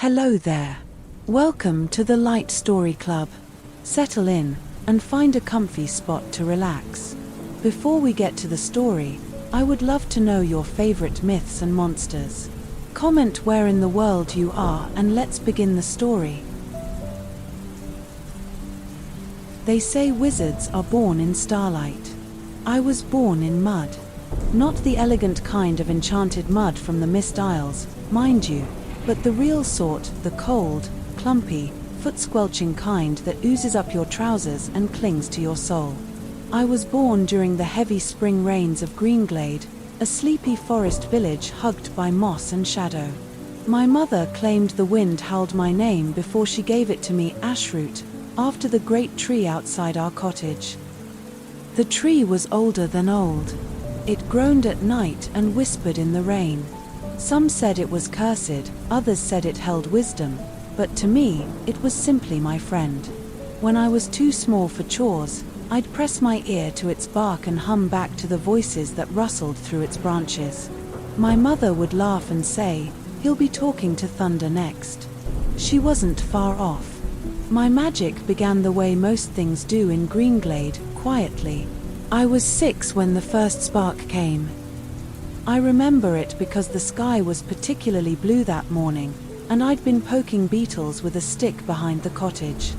Hello there. Welcome to the Light Story Club. Settle in and find a comfy spot to relax. Before we get to the story, I would love to know your favorite myths and monsters. Comment where in the world you are and let's begin the story. They say wizards are born in starlight. I was born in mud. Not the elegant kind of enchanted mud from the Mist Isles, mind you, but the real sort, the cold, clumpy, foot-squelching kind that oozes up your trousers and clings to your soul. I was born during the heavy spring rains of Greenglade, a sleepy forest village hugged by moss and shadow. My mother claimed the wind howled my name before she gave it to me, Ashroot, after the great tree outside our cottage. The tree was older than old. It groaned at night and whispered in the rain. Some said it was cursed, others said it held wisdom, but to me, it was simply my friend. When I was too small for chores, I'd press my ear to its bark and hum back to the voices that rustled through its branches. My mother would laugh and say, "He'll be talking to thunder next." She wasn't far off. My magic began the way most things do in Greenglade, quietly. I was 6 when the first spark came. I remember it because the sky was particularly blue that morning, and I'd been poking beetles with a stick behind the cottage.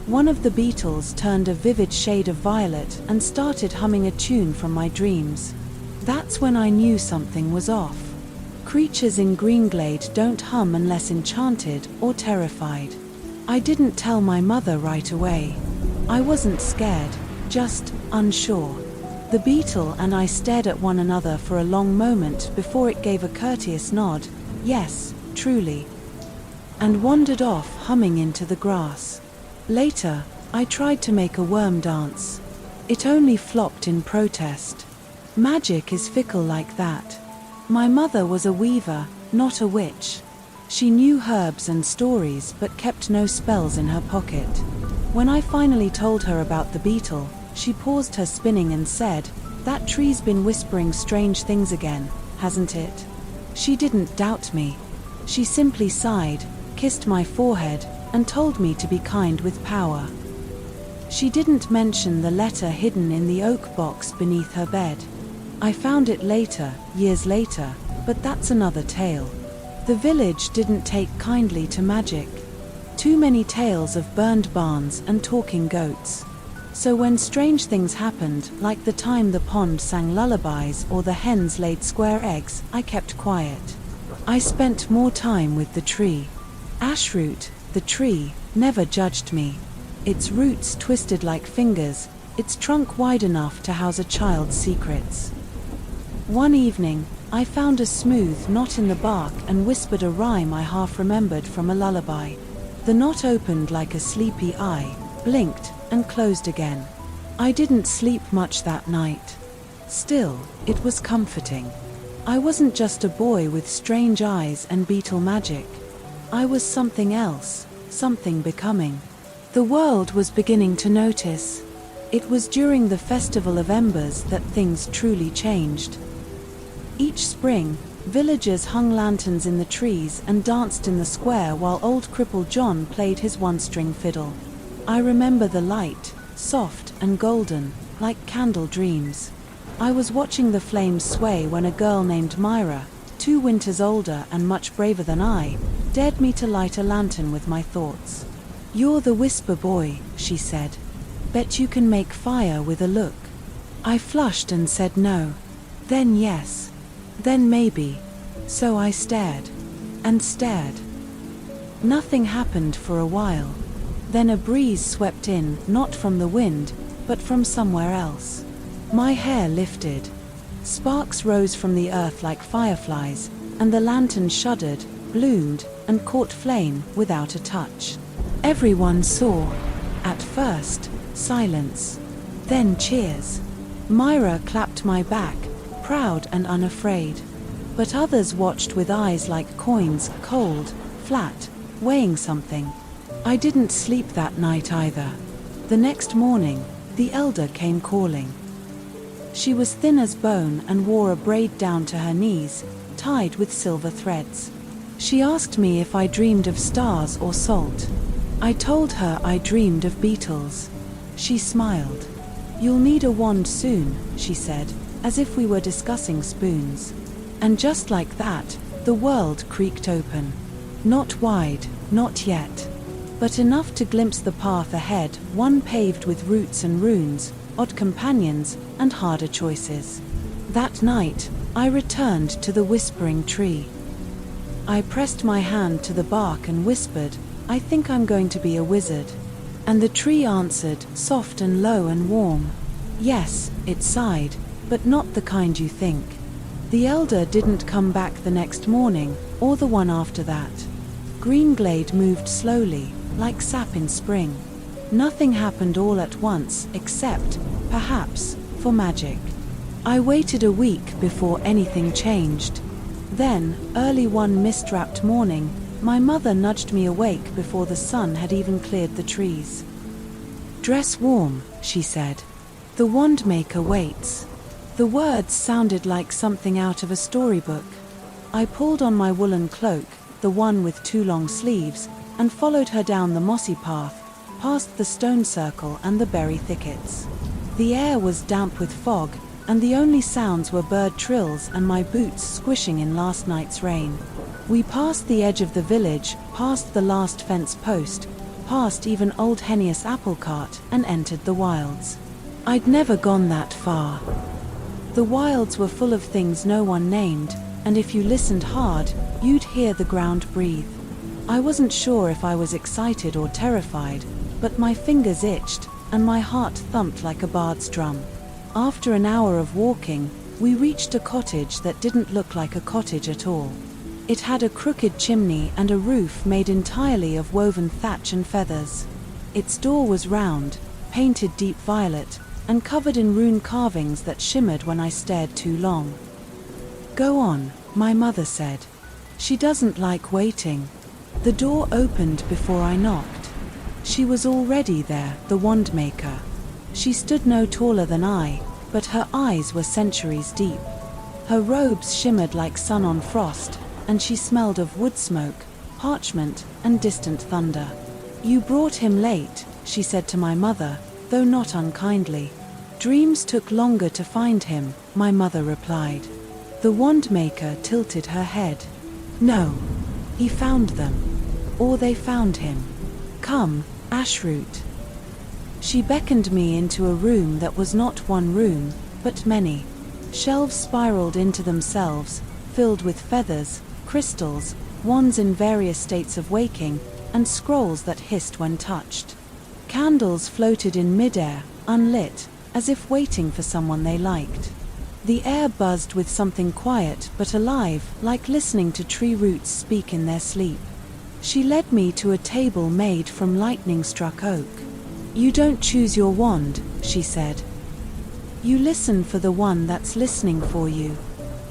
One of the beetles turned a vivid shade of violet and started humming a tune from my dreams. That's when I knew something was off. Creatures in Greenglade don't hum unless enchanted or terrified. I didn't tell my mother right away. I wasn't scared, just unsure. The beetle and I stared at one another for a long moment before it gave a courteous nod, "Yes, truly," and wandered off humming into the grass. Later, I tried to make a worm dance. It only flopped in protest. Magic is fickle like that. My mother was a weaver, not a witch. She knew herbs and stories but kept no spells in her pocket. When I finally told her about the beetle, she paused her spinning and said, "That tree's been whispering strange things again, hasn't it?" She didn't doubt me. She simply sighed, kissed my forehead, and told me to be kind with power. She didn't mention the letter hidden in the oak box beneath her bed. I found it later, years later, but that's another tale. The village didn't take kindly to magic. Too many tales of burned barns and talking goats. So when strange things happened, like the time the pond sang lullabies or the hens laid square eggs, I kept quiet. I spent more time with the tree. Ashroot, the tree, never judged me. Its roots twisted like fingers, its trunk wide enough to house a child's secrets. One evening, I found a smooth knot in the bark and whispered a rhyme I half remembered from a lullaby. The knot opened like a sleepy eye, blinked, and closed again. I didn't sleep much that night. Still, it was comforting. I wasn't just a boy with strange eyes and beetle magic. I was something else, something becoming. The world was beginning to notice. It was during the Festival of Embers that things truly changed. Each spring, villagers hung lanterns in the trees and danced in the square while old cripple John played his one-string fiddle. I remember the light, soft and golden, like candle dreams. I was watching the flames sway when a girl named Myra, 2 winters older and much braver than I, dared me to light a lantern with my thoughts. "You're the whisper boy," she said. "Bet you can make fire with a look." I flushed and said no. Then yes. Then maybe. So I stared. And stared. Nothing happened for a while. Then a breeze swept in, not from the wind, but from somewhere else. My hair lifted. Sparks rose from the earth like fireflies, and the lantern shuddered, bloomed, and caught flame without a touch. Everyone saw. At first, silence. Then cheers. Myra clapped my back, proud and unafraid. But others watched with eyes like coins, cold, flat, weighing something. I didn't sleep that night either. The next morning, the elder came calling. She was thin as bone and wore a braid down to her knees, tied with silver threads. She asked me if I dreamed of stars or salt. I told her I dreamed of beetles. She smiled. "You'll need a wand soon," she said, as if we were discussing spoons. And just like that, the world creaked open. Not wide, not yet, but enough to glimpse the path ahead, one paved with roots and runes, odd companions, and harder choices. That night, I returned to the whispering tree. I pressed my hand to the bark and whispered, "I think I'm going to be a wizard." And the tree answered, soft and low and warm. "Yes," it sighed, "but not the kind you think." The elder didn't come back the next morning, or the one after that. Green glade moved slowly, like sap in spring. Nothing happened all at once, except, perhaps, for magic. I waited a week before anything changed. Then, early one mist-wrapped morning, my mother nudged me awake before the sun had even cleared the trees. "Dress warm," she said. "The wand maker waits." The words sounded like something out of a storybook. I pulled on my woolen cloak, the one with 2 long sleeves, and followed her down the mossy path, past the stone circle and the berry thickets. The air was damp with fog, and the only sounds were bird trills and my boots squishing in last night's rain. We passed the edge of the village, past the last fence post, past even old Hennius apple cart, and entered the wilds. I'd never gone that far. The wilds were full of things no one named, and if you listened hard, you'd hear the ground breathe. I wasn't sure if I was excited or terrified, but my fingers itched, and my heart thumped like a bard's drum. After an hour of walking, we reached a cottage that didn't look like a cottage at all. It had a crooked chimney and a roof made entirely of woven thatch and feathers. Its door was round, painted deep violet, and covered in rune carvings that shimmered when I stared too long. "Go on," my mother said. "She doesn't like waiting." The door opened before I knocked. She was already there, the wand maker. She stood no taller than I, but her eyes were centuries deep. Her robes shimmered like sun on frost, and she smelled of wood smoke, parchment, and distant thunder. "You brought him late," she said to my mother, though not unkindly. "Dreams took longer to find him," my mother replied. The wand maker tilted her head. "No. He found them. Or they found him. Come, Ashroot." She beckoned me into a room that was not one room, but many. Shelves spiraled into themselves, filled with feathers, crystals, wands in various states of waking, and scrolls that hissed when touched. Candles floated in midair, unlit, as if waiting for someone they liked. The air buzzed with something quiet but alive, like listening to tree roots speak in their sleep. She led me to a table made from lightning-struck oak. "You don't choose your wand," she said. "You listen for the one that's listening for you."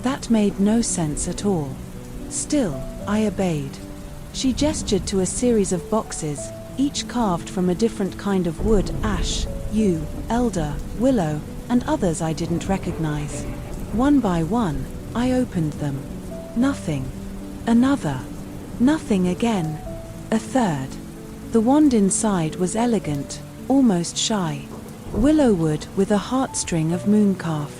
That made no sense at all. Still, I obeyed. She gestured to a series of boxes, each carved from a different kind of wood: ash, yew, elder, willow, and others I didn't recognize. One by one, I opened them. Nothing. Another. Nothing again. A third. The wand inside was elegant, almost shy. Willow wood with a heartstring of mooncalf.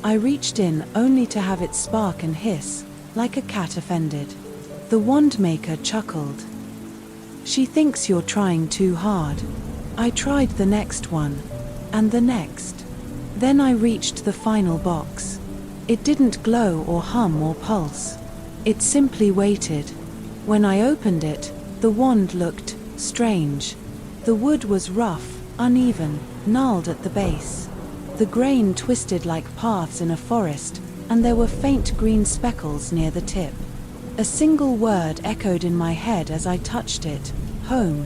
I reached in only to have it spark and hiss, like a cat offended. The wand maker chuckled. "She thinks you're trying too hard." I tried the next one. And the next. Then I reached the final box. It didn't glow or hum or pulse. It simply waited. When I opened it, the wand looked strange. The wood was rough, uneven, gnarled at the base. The grain twisted like paths in a forest, and there were faint green speckles near the tip. A single word echoed in my head as I touched it: home.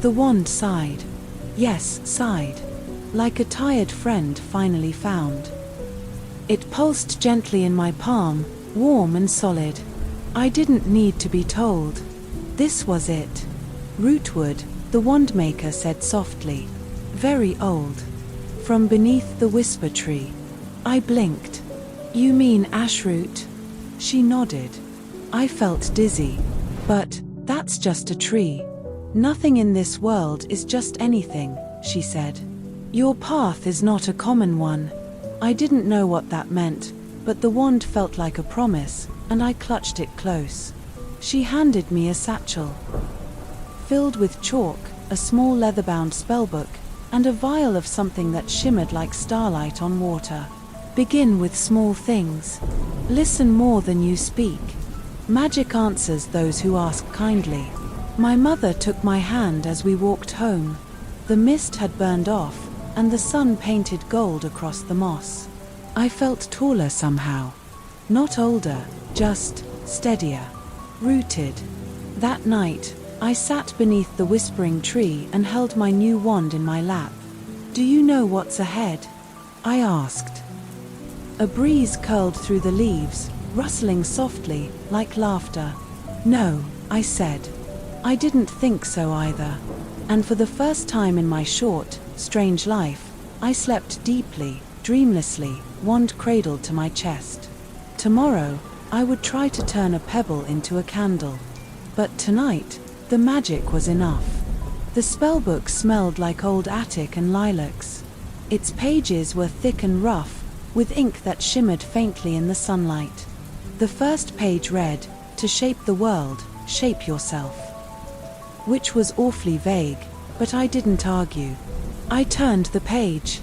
The wand sighed. Yes, sighed. Like a tired friend finally found. It pulsed gently in my palm, warm and solid. I didn't need to be told. This was it. Rootwood, the wand maker said softly. Very old. From beneath the whisper tree. I blinked. "You mean ashroot?" She nodded. I felt dizzy. But that's just a tree. Nothing in this world is just anything, she said. Your path is not a common one. I didn't know what that meant, but the wand felt like a promise, and I clutched it close. She handed me a satchel filled with chalk, a small leather-bound spellbook, and a vial of something that shimmered like starlight on water. Begin with small things. Listen more than you speak. Magic answers those who ask kindly. My mother took my hand as we walked home. The mist had burned off, and the sun painted gold across the moss. I felt taller somehow. Not older, just steadier. Rooted. That night, I sat beneath the whispering tree and held my new wand in my lap. Do you know what's ahead? I asked. A breeze curled through the leaves, rustling softly, like laughter. No, I said. I didn't think so either. And for the first time in my short, strange life, I slept deeply, dreamlessly, wand cradled to my chest. Tomorrow, I would try to turn a pebble into a candle. But tonight, the magic was enough. The spellbook smelled like old attic and lilacs. Its pages were thick and rough, with ink that shimmered faintly in the sunlight. The first page read, "To shape the world, shape yourself." Which was awfully vague, but I didn't argue. I turned the page.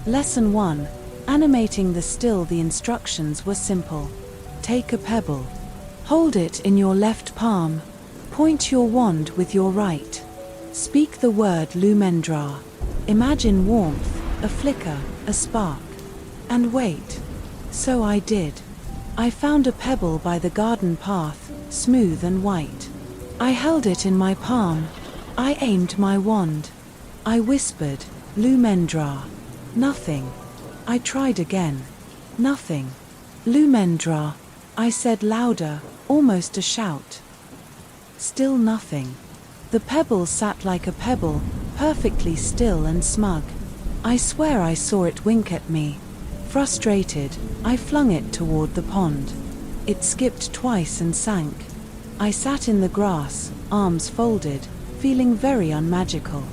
Lesson 1. Animating the still. The instructions were simple. Take a pebble. Hold it in your left palm. Point your wand with your right. Speak the word Lumendra. Imagine warmth, a flicker, a spark. And wait. So I did. I found a pebble by the garden path, smooth and white. I held it in my palm. I aimed my wand. I whispered, Lumendra. Nothing. I tried again. Nothing. Lumendra. I said louder, almost a shout. Still nothing. The pebble sat like a pebble, perfectly still and smug. I swear I saw it wink at me. Frustrated, I flung it toward the pond. It skipped twice and sank. I sat in the grass, arms folded, feeling very unmagical.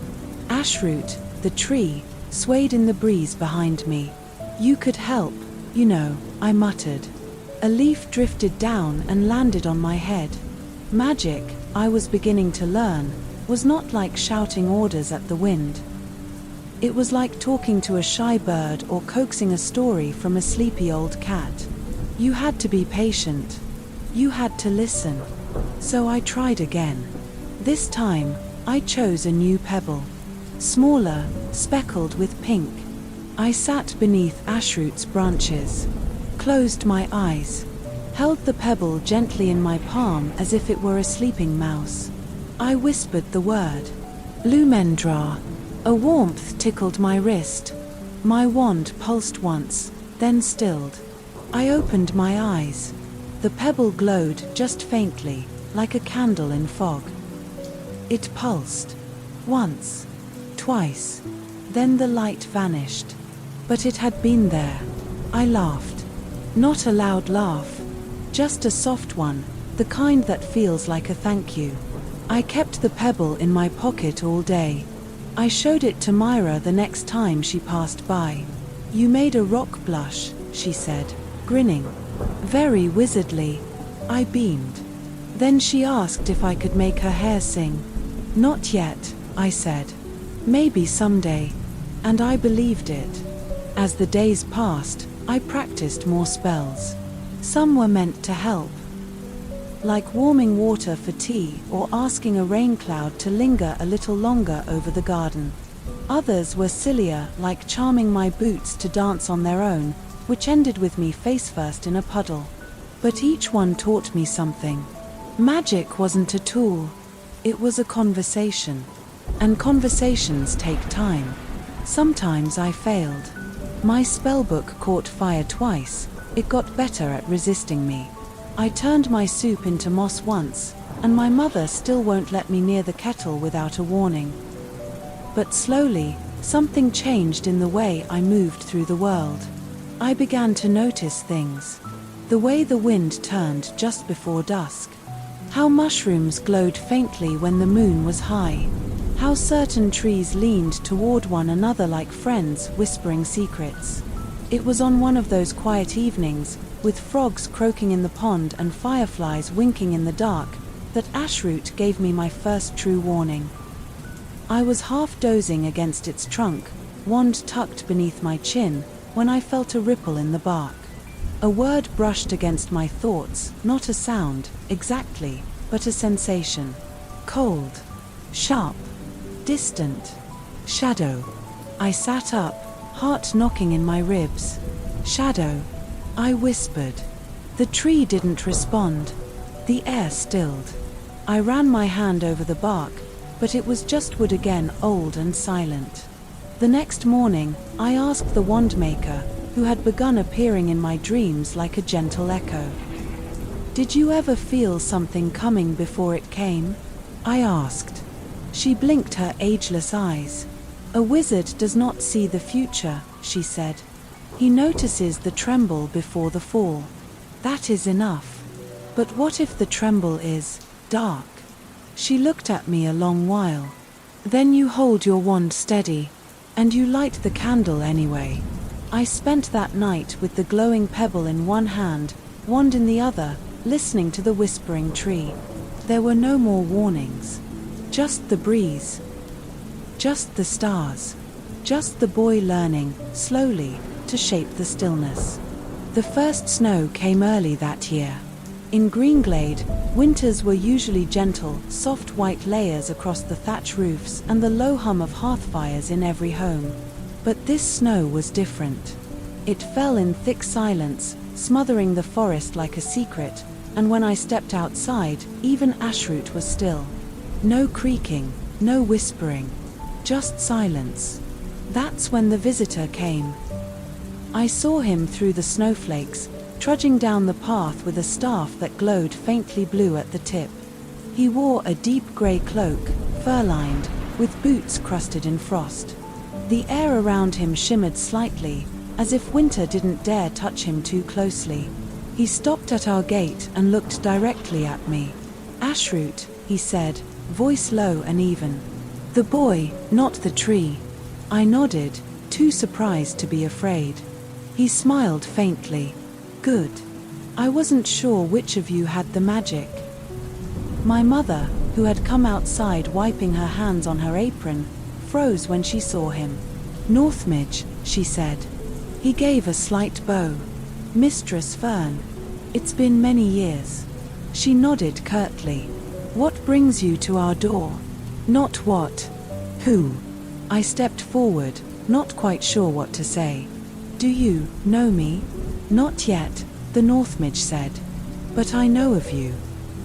Ashroot, the tree, swayed in the breeze behind me. You could help, you know, I muttered. A leaf drifted down and landed on my head. Magic, I was beginning to learn, was not like shouting orders at the wind. It was like talking to a shy bird or coaxing a story from a sleepy old cat. You had to be patient. You had to listen. So I tried again. This time, I chose a new pebble. Smaller, speckled with pink. I sat beneath Ashroot's branches. Closed my eyes. Held the pebble gently in my palm as if it were a sleeping mouse. I whispered the word. Lumendra. A warmth tickled my wrist. My wand pulsed once, then stilled. I opened my eyes. The pebble glowed just faintly, like a candle in fog. It pulsed. Once. Twice. Then the light vanished. But it had been there. I laughed. Not a loud laugh. Just a soft one, the kind that feels like a thank you. I kept the pebble in my pocket all day. I showed it to Myra the next time she passed by. You made a rock blush, she said, grinning. Very wizardly. I beamed. Then she asked if I could make her hair sing. Not yet, I said. Maybe someday. And I believed it. As the days passed, I practiced more spells. Some were meant to help. Like warming water for tea or asking a rain cloud to linger a little longer over the garden. Others were sillier, like charming my boots to dance on their own, which ended with me face first in a puddle. But each one taught me something. Magic wasn't a tool. It was a conversation. And conversations take time. Sometimes I failed. My spellbook caught fire twice. It got better at resisting me. I turned my soup into moss once, and my mother still won't let me near the kettle without a warning. But slowly, something changed in the way I moved through the world. I began to notice things. The way the wind turned just before dusk. How mushrooms glowed faintly when the moon was high. How certain trees leaned toward one another like friends, whispering secrets. It was on one of those quiet evenings, with frogs croaking in the pond and fireflies winking in the dark, that Ashroot gave me my first true warning. I was half dozing against its trunk, wand tucked beneath my chin, when I felt a ripple in the bark. A word brushed against my thoughts, not a sound, exactly, but a sensation. Cold. Sharp. Distant. Shadow. I sat up, heart knocking in my ribs. Shadow. I whispered. The tree didn't respond. The air stilled. I ran my hand over the bark, but it was just wood again, old and silent. The next morning, I asked the wand maker, who had begun appearing in my dreams like a gentle echo. Did you ever feel something coming before it came? I asked. She blinked her ageless eyes. A wizard does not see the future, she said. He notices the tremble before the fall. That is enough. But what if the tremble is dark? She looked at me a long while. Then you hold your wand steady, and you light the candle anyway. I spent that night with the glowing pebble in one hand, wand in the other, listening to the whispering tree. There were no more warnings. Just the breeze. Just the stars. Just the boy learning, slowly, to shape the stillness. The first snow came early that year. In Greenglade, winters were usually gentle, soft white layers across the thatch roofs and the low hum of hearth fires in every home. But this snow was different. It fell in thick silence, smothering the forest like a secret, and when I stepped outside, even Ashroot was still. No creaking, no whispering, just silence. That's when the visitor came. I saw him through the snowflakes, trudging down the path with a staff that glowed faintly blue at the tip. He wore a deep grey cloak, fur-lined, with boots crusted in frost. The air around him shimmered slightly, as if winter didn't dare touch him too closely. He stopped at our gate and looked directly at me. Ashroot, he said, voice low and even. The boy, not the tree. I nodded, too surprised to be afraid. He smiled faintly. Good. I wasn't sure which of you had the magic. My mother, who had come outside wiping her hands on her apron, froze when she saw him. Northmidge, she said. He gave a slight bow. Mistress Fern. It's been many years. She nodded curtly. What brings you to our door? Not what. Who? I stepped forward, not quite sure what to say. Do you know me? Not yet, the Northmidge said. But I know of you.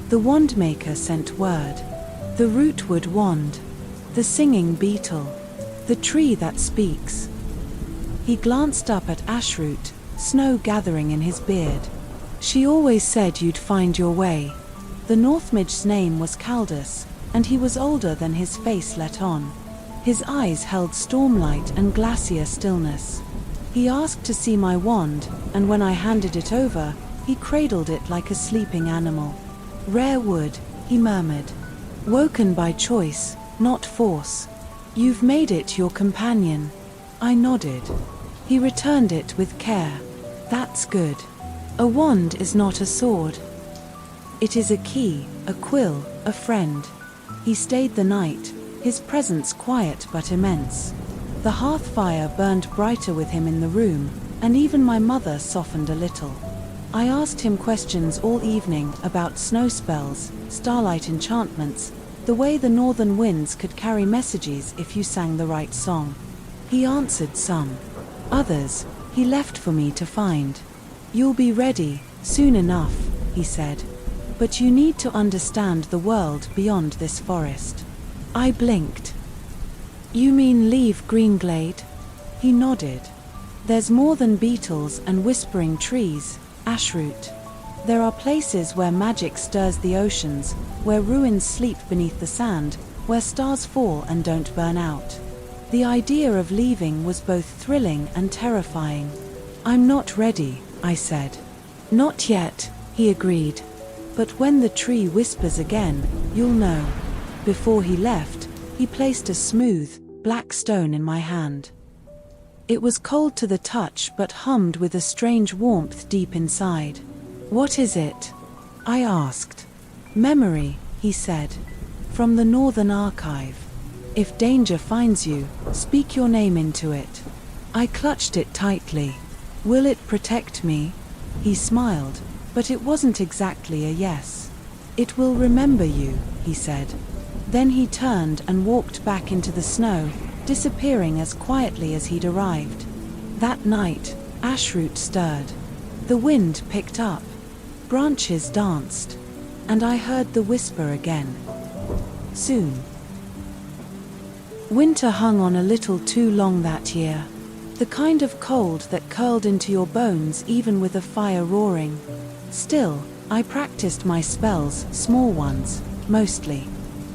The wand maker sent word. The rootwood wand. The singing beetle. The tree that speaks. He glanced up at Ashroot, snow gathering in his beard. She always said you'd find your way. The Northmidge's name was Caldus, and he was older than his face let on. His eyes held stormlight and glacier stillness. He asked to see my wand, and when I handed it over, he cradled it like a sleeping animal. Rare wood, he murmured. Woken by choice, not force. You've made it your companion. I nodded. He returned it with care. That's good. A wand is not a sword. It is a key, a quill, a friend. He stayed the night, his presence quiet but immense. The hearth fire burned brighter with him in the room, and even my mother softened a little. I asked him questions all evening about snow spells, starlight enchantments, the way the northern winds could carry messages if you sang the right song. He answered some. Others, he left for me to find. You'll be ready, soon enough, he said. But you need to understand the world beyond this forest. I blinked. You mean leave Greenglade? He nodded. There's more than beetles and whispering trees, Ashroot. There are places where magic stirs the oceans, where ruins sleep beneath the sand, where stars fall and don't burn out. The idea of leaving was both thrilling and terrifying. I'm not ready, I said. Not yet, he agreed. But when the tree whispers again, you'll know. Before he left, he placed a smooth, black stone in my hand. It was cold to the touch but hummed with a strange warmth deep inside. What is it? I asked. Memory, he said. From the Northern Archive. If danger finds you, speak your name into it. I clutched it tightly. Will it protect me? He smiled, but it wasn't exactly a yes. It will remember you, he said. Then he turned and walked back into the snow, disappearing as quietly as he'd arrived. That night, ashroot stirred. The wind picked up. Branches danced. And I heard the whisper again. Soon. Winter hung on a little too long that year. The kind of cold that curled into your bones even with a fire roaring. Still, I practiced my spells, small ones, mostly.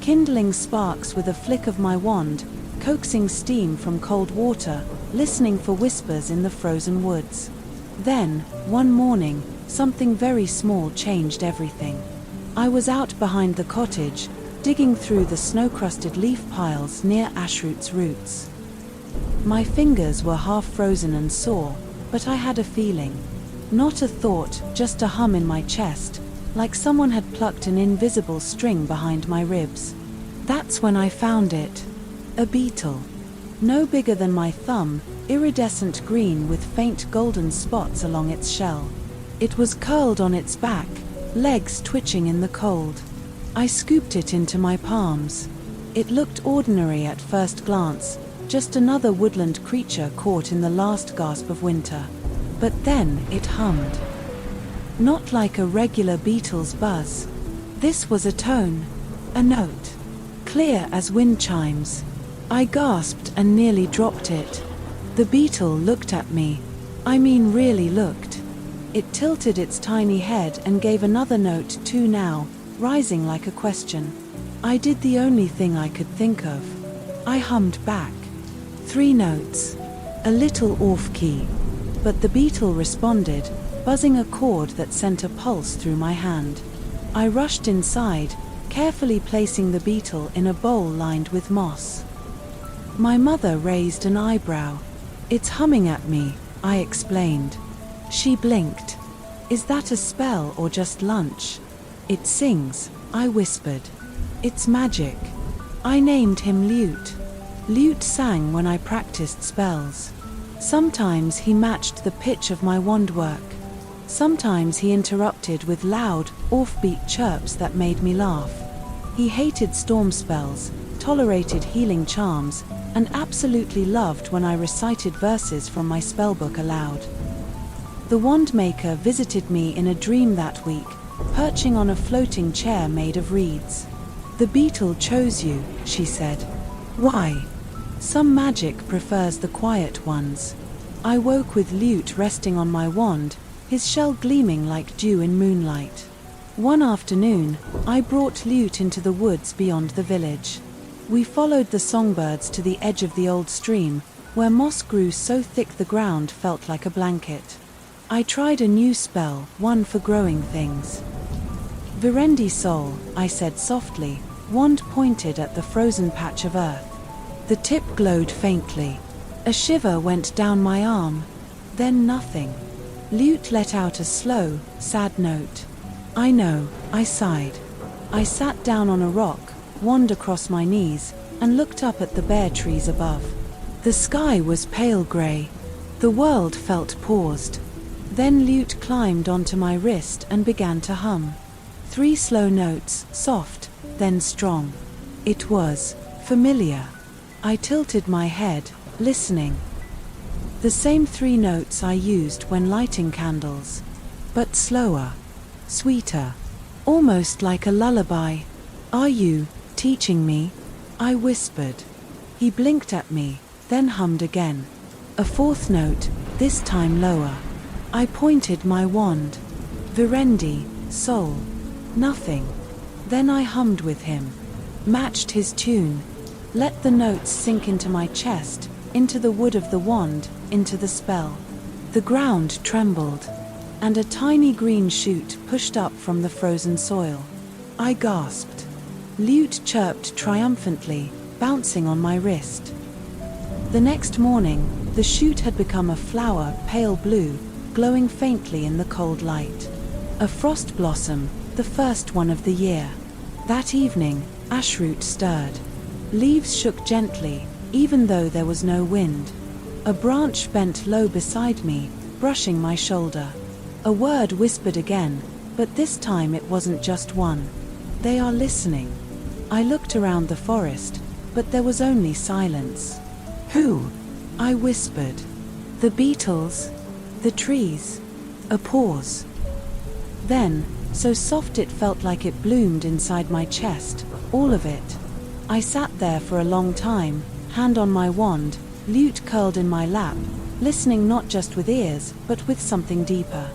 Kindling sparks with a flick of my wand, coaxing steam from cold water, listening for whispers in the frozen woods. Then, one morning, something very small changed everything. I was out behind the cottage, digging through the snow-crusted leaf piles near ashroot's roots. My fingers were half frozen and sore, but I had a feeling. Not a thought, just a hum in my chest, like someone had plucked an invisible string behind my ribs. That's when I found it. A beetle. No bigger than my thumb, iridescent green with faint golden spots along its shell. It was curled on its back, legs twitching in the cold. I scooped it into my palms. It looked ordinary at first glance, just another woodland creature caught in the last gasp of winter. But then it hummed. Not like a regular beetle's buzz. This was a tone, a note, clear as wind chimes. I gasped and nearly dropped it. The beetle looked at me. I mean really looked. It tilted its tiny head and gave another note too now, rising like a question. I did the only thing I could think of. I hummed back. 3 notes. A little off-key. But the beetle responded, buzzing a chord that sent a pulse through my hand. I rushed inside, carefully placing the beetle in a bowl lined with moss. My mother raised an eyebrow. It's humming at me, I explained. She blinked. Is that a spell or just lunch? It sings, I whispered. It's magic. I named him Lute. Lute sang when I practiced spells. Sometimes he matched the pitch of my wand work. Sometimes he interrupted with loud, offbeat chirps that made me laugh. He hated storm spells, tolerated healing charms, and absolutely loved when I recited verses from my spellbook aloud. The wand maker visited me in a dream that week, perching on a floating chair made of reeds. The beetle chose you, she said. Why? Some magic prefers the quiet ones. I woke with Lute resting on my wand, his shell gleaming like dew in moonlight. One afternoon, I brought Lute into the woods beyond the village. We followed the songbirds to the edge of the old stream, where moss grew so thick the ground felt like a blanket. I tried a new spell, one for growing things. Virendi soul, I said softly, wand pointed at the frozen patch of earth. The tip glowed faintly. A shiver went down my arm. Then nothing. Lute let out a slow, sad note. I know, I sighed. I sat down on a rock, wand across my knees, and looked up at the bare trees above. The sky was pale grey. The world felt paused. Then Lute climbed onto my wrist and began to hum. 3 slow notes, soft, then strong. It was familiar. I tilted my head, listening. The same 3 notes I used when lighting candles. But slower. Sweeter. Almost like a lullaby. Are you teaching me? I whispered. He blinked at me, then hummed again. A 4th note, this time lower. I pointed my wand. Virendi, soul. Nothing. Then I hummed with him. Matched his tune. Let the notes sink into my chest, into the wood of the wand, into the spell. The ground trembled. and a tiny green shoot pushed up from the frozen soil. I gasped. Lute chirped triumphantly, bouncing on my wrist. The next morning, the shoot had become a flower, pale blue, glowing faintly in the cold light. A frost blossom, the first one of the year. That evening, ashroot stirred. Leaves shook gently, even though there was no wind. A branch bent low beside me, brushing my shoulder. A word whispered again, but this time it wasn't just one. They are listening. I looked around the forest, but there was only silence. Who? I whispered. The beetles, the trees. A pause. Then, so soft it felt like it bloomed inside my chest, all of it. I sat there for a long time, hand on my wand, lute curled in my lap, listening not just with ears, but with something deeper.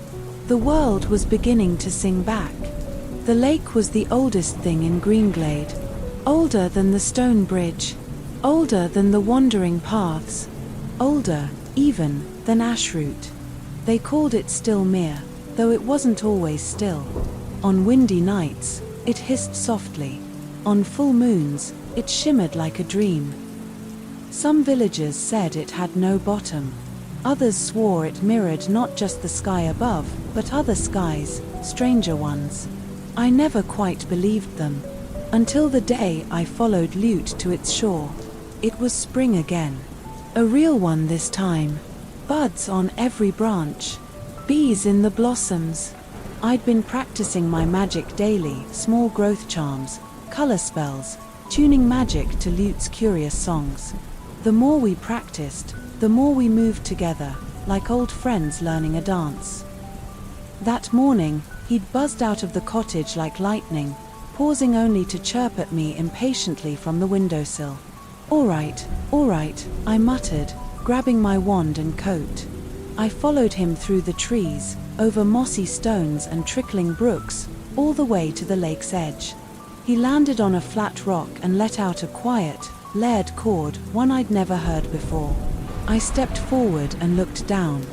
The world was beginning to sing back. The lake was the oldest thing in Greenglade. Older than the stone bridge. Older than the wandering paths. Older, even, than ashroot. They called it still mere, though it wasn't always still. On windy nights, it hissed softly. On full moons, it shimmered like a dream. Some villagers said it had no bottom. Others swore it mirrored not just the sky above, but other skies, stranger ones. I never quite believed them. Until the day I followed Lute to its shore. It was spring again. A real one this time. Buds on every branch. Bees in the blossoms. I'd been practicing my magic daily, small growth charms, color spells, tuning magic to Lute's curious songs. The more we practiced, the more we moved together, like old friends learning a dance. That morning, he'd buzzed out of the cottage like lightning, pausing only to chirp at me impatiently from the windowsill. All right, I muttered, grabbing my wand and coat. I followed him through the trees, over mossy stones and trickling brooks, all the way to the lake's edge. He landed on a flat rock and let out a quiet, layered chord, one I'd never heard before. I stepped forward and looked down.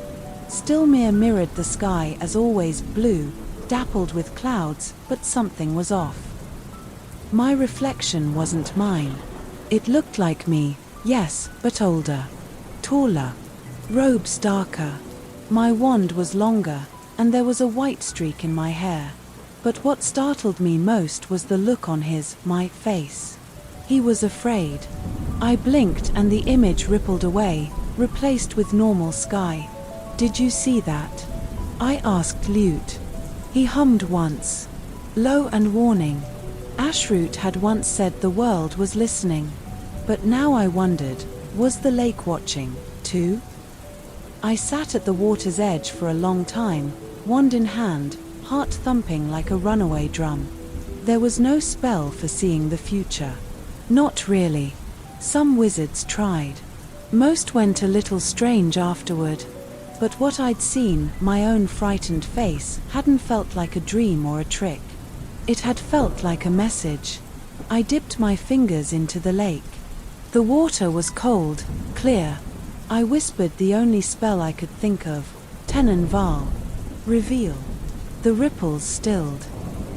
Stillmere mirrored the sky as always, blue, dappled with clouds, but something was off. My reflection wasn't mine. It looked like me, yes, but older. Taller. Robes darker. My wand was longer, and there was a white streak in my hair. But what startled me most was the look on my face. He was afraid. I blinked and the image rippled away, replaced with normal sky. Did you see that? I asked Lute. He hummed once. Low and warning. Ashroot had once said the world was listening. But now I wondered, was the lake watching, too? I sat at the water's edge for a long time, wand in hand, heart thumping like a runaway drum. There was no spell for seeing the future. Not really. Some wizards tried. Most went a little strange afterward. But what I'd seen, my own frightened face, hadn't felt like a dream or a trick. It had felt like a message. I dipped my fingers into the lake. The water was cold, clear. I whispered the only spell I could think of, Tenenval. Reveal. The ripples stilled.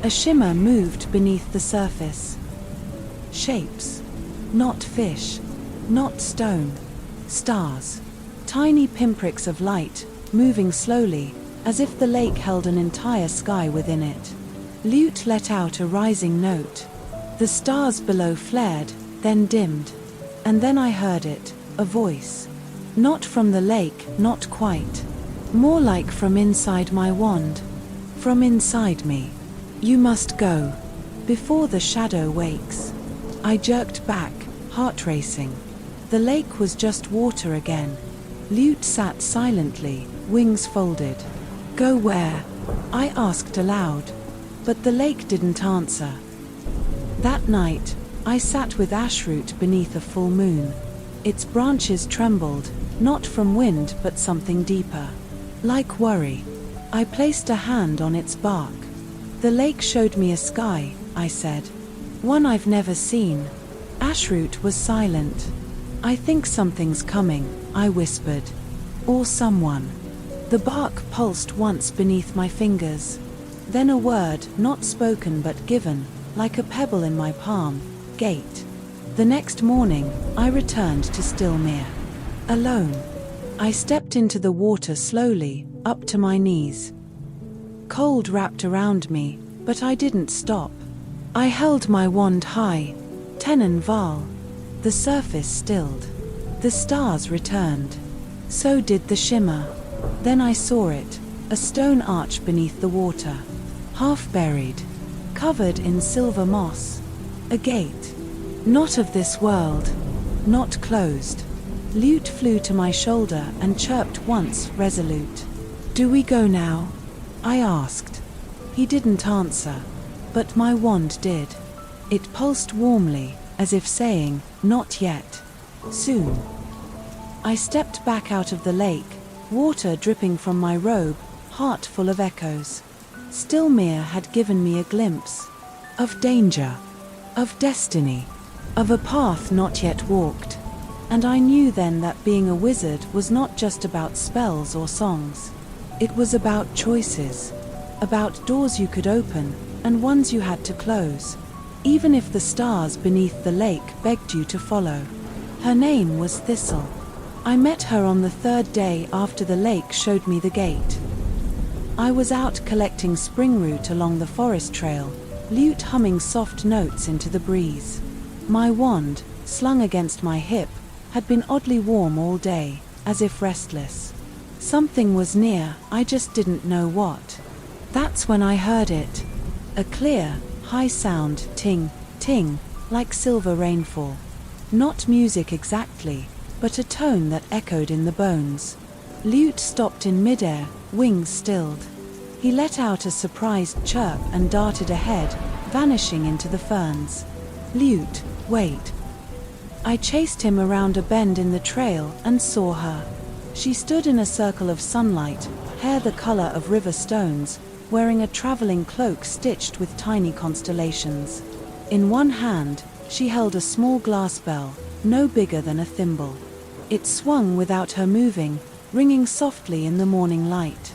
A shimmer moved beneath the surface. Shapes. Not fish. Not stone. Stars. Tiny pinpricks of light, moving slowly, as if the lake held an entire sky within it. Lute let out a rising note. The stars below flared, then dimmed. And then I heard it, a voice. Not from the lake, not quite. More like from inside my wand. From inside me. You must go. Before the shadow wakes. I jerked back, heart racing. The lake was just water again. Lute sat silently, wings folded. Go where? I asked aloud. But the lake didn't answer. That night, I sat with ashroot beneath a full moon. Its branches trembled, not from wind but something deeper. Like worry. I placed a hand on its bark. The lake showed me a sky, I said. One I've never seen. Ashroot was silent. I think something's coming, I whispered. Or someone. The bark pulsed once beneath my fingers. Then a word, not spoken but given, like a pebble in my palm, gate. The next morning, I returned to Stillmere. Alone. I stepped into the water slowly, up to my knees. Cold wrapped around me, but I didn't stop. I held my wand high, Tenon Val. The surface stilled. The stars returned. So did the shimmer. Then I saw it, a stone arch beneath the water. Half buried, covered in silver moss. A gate. Not of this world. Not closed. Lute flew to my shoulder and chirped once, resolute. "Do we go now?" I asked. He didn't answer, but my wand did. It pulsed warmly, as if saying, "Not yet. Soon." I stepped back out of the lake, water dripping from my robe, heart full of echoes. Stillmere had given me a glimpse of danger, of destiny, of a path not yet walked. And I knew then that being a wizard was not just about spells or songs. It was about choices, about doors you could open and ones you had to close, even if the stars beneath the lake begged you to follow. Her name was Thistle. I met her on the third day after the lake showed me the gate. I was out collecting spring root along the forest trail, lute humming soft notes into the breeze. My wand, slung against my hip, had been oddly warm all day, as if restless. Something was near, I just didn't know what. That's when I heard it. A clear, high sound, ting, ting, like silver rainfall. Not music exactly, but a tone that echoed in the bones. Lute stopped in midair, wings stilled. He let out a surprised chirp and darted ahead, vanishing into the ferns. "Lute, wait." I chased him around a bend in the trail and saw her. She stood in a circle of sunlight, hair the color of river stones, wearing a traveling cloak stitched with tiny constellations. In one hand, she held a small glass bell, no bigger than a thimble. It swung without her moving, ringing softly in the morning light.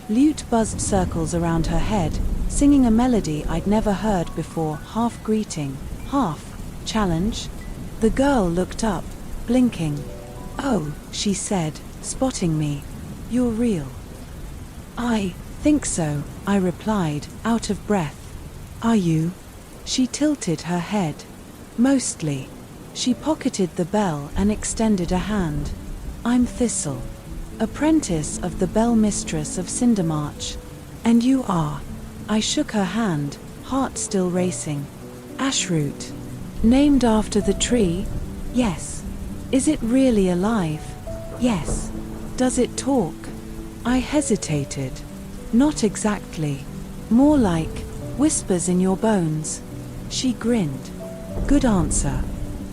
Lute buzzed circles around her head, singing a melody I'd never heard before, half greeting, half challenge. The girl looked up, blinking. "Oh," she said, spotting me. "You're real." "I think so," I replied, out of breath. "Are you?" She tilted her head. "Mostly." She pocketed the bell and extended a hand. "I'm Thistle, apprentice of the bell mistress of Cindermarch." "And you are?" I shook her hand, heart still racing. "Ashroot. Named after the tree?" "Yes." "Is it really alive?" "Yes." "Does it talk?" I hesitated. "Not exactly. More like whispers in your bones." She grinned. "Good answer."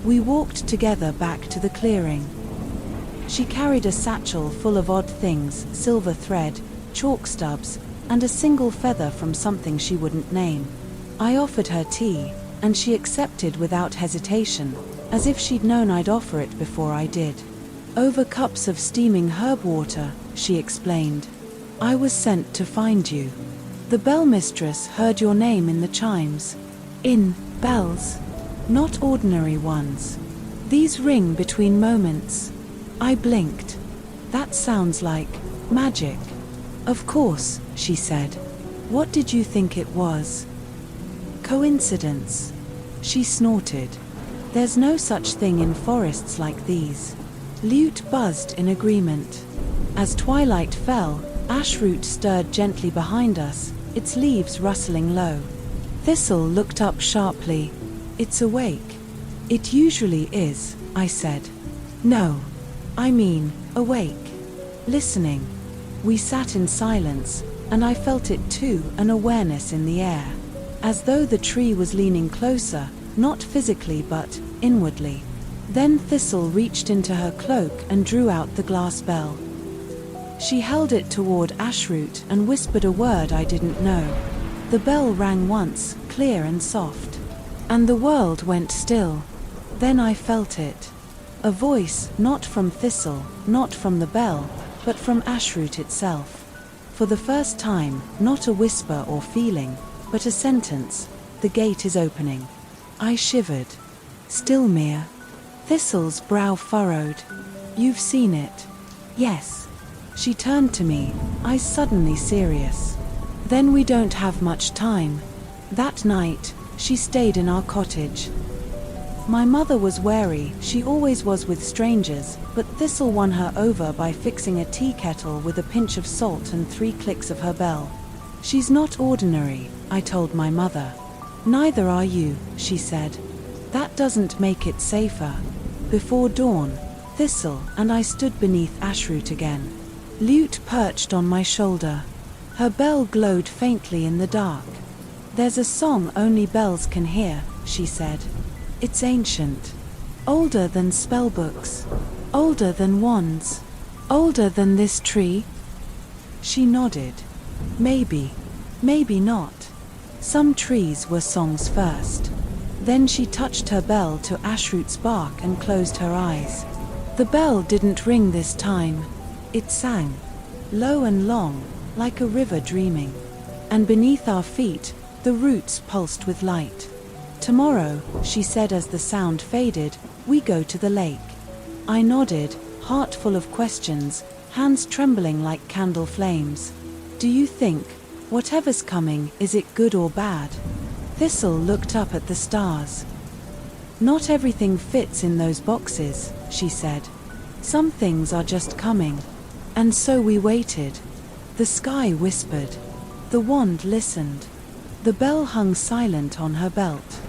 We walked together back to the clearing. She carried a satchel full of odd things, silver thread, chalk stubs, and a single feather from something she wouldn't name. I offered her tea, and she accepted without hesitation, as if she'd known I'd offer it before I did. "Over cups of steaming herb water," she explained. "I was sent to find you. The bell mistress heard your name in the chimes. In bells. Not ordinary ones. These ring between moments." I blinked. "That sounds like magic." "Of course," she said. "What did you think it was?" "Coincidence." She snorted. "There's no such thing in forests like these." Lute buzzed in agreement. As twilight fell, ashroot stirred gently behind us, its leaves rustling low. Thistle looked up sharply. "It's awake." "It usually is," I said. "No. I mean, awake. Listening." We sat in silence, and I felt it too, an awareness in the air. As though the tree was leaning closer, not physically but inwardly. Then Thistle reached into her cloak and drew out the glass bell. She held it toward Ashroot and whispered a word I didn't know. The bell rang once, clear and soft. And the world went still. Then I felt it. A voice, not from Thistle, not from the bell, but from ashroot itself. For the first time, not a whisper or feeling, but a sentence. The gate is opening. I shivered. Stilmere. Thistle's brow furrowed. You've seen it? Yes. She turned to me, eyes suddenly serious. Then we don't have much time. That night, she stayed in our cottage. My mother was wary, she always was with strangers, but Thistle won her over by fixing a tea kettle with a pinch of salt and 3 clicks of her bell. She's not ordinary, I told my mother. Neither are you, she said. That doesn't make it safer. Before dawn, Thistle and I stood beneath ashroot again. Lute perched on my shoulder. Her bell glowed faintly in the dark. There's a song only bells can hear, she said. It's ancient. Older than spellbooks. Older than wands. Older than this tree. She nodded. Maybe. Maybe not. Some trees were songs first. Then she touched her bell to ashroot's bark and closed her eyes. The bell didn't ring this time. It sang. Low and long, like a river dreaming. And beneath our feet, the roots pulsed with light. Tomorrow, she said as the sound faded, we go to the lake. I nodded, heart full of questions, hands trembling like candle flames. Do you think, whatever's coming, is it good or bad? Thistle looked up at the stars. Not everything fits in those boxes, she said. Some things are just coming. And so we waited. The sky whispered. The wand listened. The bell hung silent on her belt.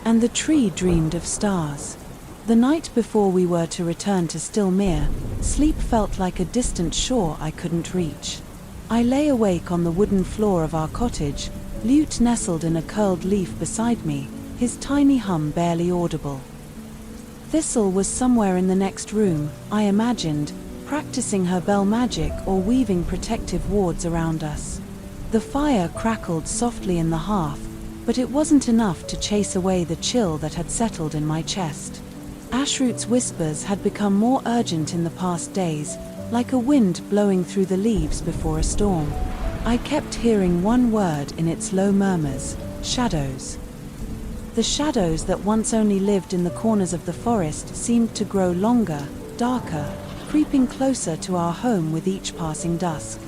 And the tree dreamed of stars. The night before we were to return to Stilmere, sleep felt like a distant shore I couldn't reach. I lay awake on the wooden floor of our cottage, Lute nestled in a curled leaf beside me, his tiny hum barely audible. Thistle was somewhere in the next room, I imagined, practicing her bell magic or weaving protective wards around us. The fire crackled softly in the hearth, but it wasn't enough to chase away the chill that had settled in my chest. Ashroot's whispers had become more urgent in the past days, like a wind blowing through the leaves before a storm. I kept hearing one word in its low murmurs: shadows. The shadows that once only lived in the corners of the forest seemed to grow longer, darker, creeping closer to our home with each passing dusk.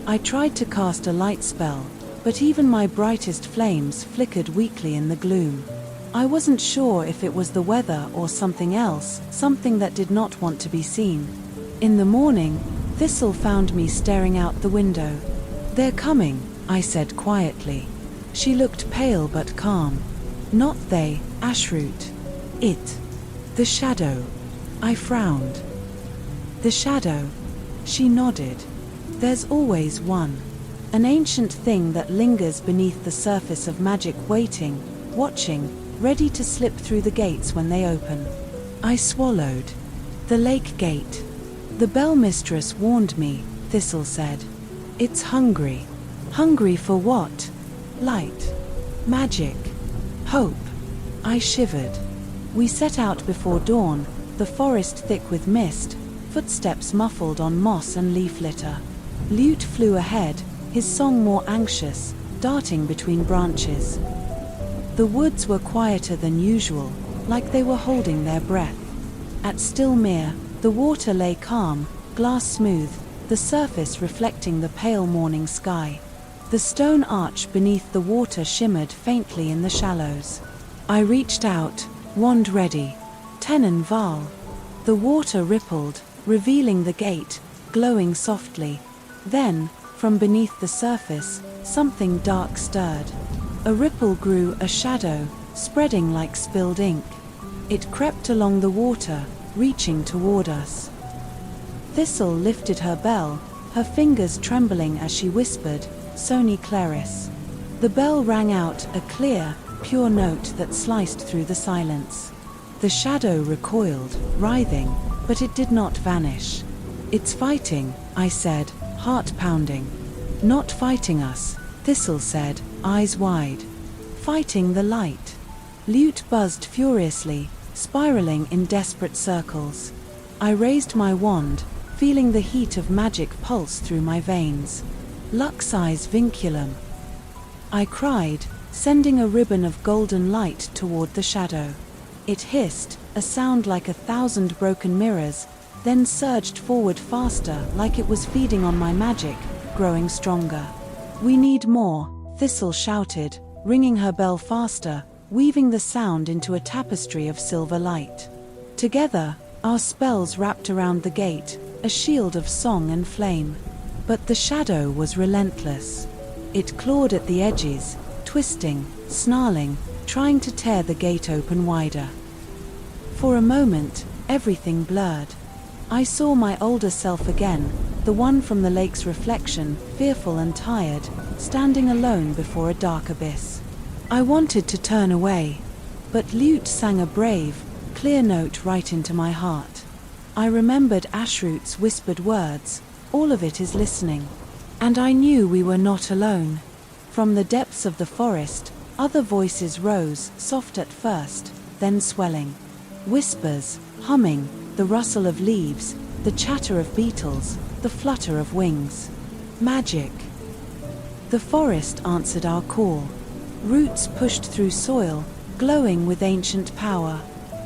I tried to cast a light spell, but even my brightest flames flickered weakly in the gloom. I wasn't sure if it was the weather or something else, something that did not want to be seen. In the morning, Thistle found me staring out the window. They're coming, I said quietly. She looked pale but calm. Not they, ashroot. It. The shadow. I frowned. The shadow. She nodded. There's always one. An ancient thing that lingers beneath the surface of magic, waiting, watching, ready to slip through the gates when they open. I swallowed. The lake gate. The bell mistress warned me, Thistle said. It's hungry. Hungry for what? Light. Magic. Hope. I shivered. We set out before dawn, the forest thick with mist, footsteps muffled on moss and leaf litter. Lute flew ahead, his song more anxious, darting between branches. The woods were quieter than usual, like they were holding their breath. At Stilmere, the water lay calm, glass smooth, the surface reflecting the pale morning sky. The stone arch beneath the water shimmered faintly in the shallows. I reached out, wand ready. Tenon Val. The water rippled, revealing the gate, glowing softly. Then, from beneath the surface, something dark stirred. A ripple grew, a shadow, spreading like spilled ink. It crept along the water, reaching toward us. Thistle lifted her bell, her fingers trembling as she whispered, Soni Claris. The bell rang out, a clear, pure note that sliced through the silence. The shadow recoiled, writhing, but it did not vanish. It's fighting, I said, heart pounding. Not fighting us, Thistle said, eyes wide. Fighting the light. Lute buzzed furiously, spiraling in desperate circles. I raised my wand, feeling the heat of magic pulse through my veins. Luxi's vinculum, I cried, sending a ribbon of golden light toward the shadow. It hissed, a sound like 1,000 broken mirrors, then surged forward faster like it was feeding on my magic, growing stronger. We need more, Thistle shouted, ringing her bell faster, weaving the sound into a tapestry of silver light. Together, our spells wrapped around the gate, a shield of song and flame. But the shadow was relentless. It clawed at the edges, twisting, snarling, trying to tear the gate open wider. For a moment, everything blurred. I saw my older self again, the one from the lake's reflection, fearful and tired, standing alone before a dark abyss. I wanted to turn away, but Lute sang a brave, clear note right into my heart. I remembered Ashroot's whispered words, all of it is listening. And I knew we were not alone. From the depths of the forest, other voices rose, soft at first, then swelling. Whispers, humming, the rustle of leaves, the chatter of beetles, the flutter of wings. Magic. The forest answered our call. Roots pushed through soil, glowing with ancient power.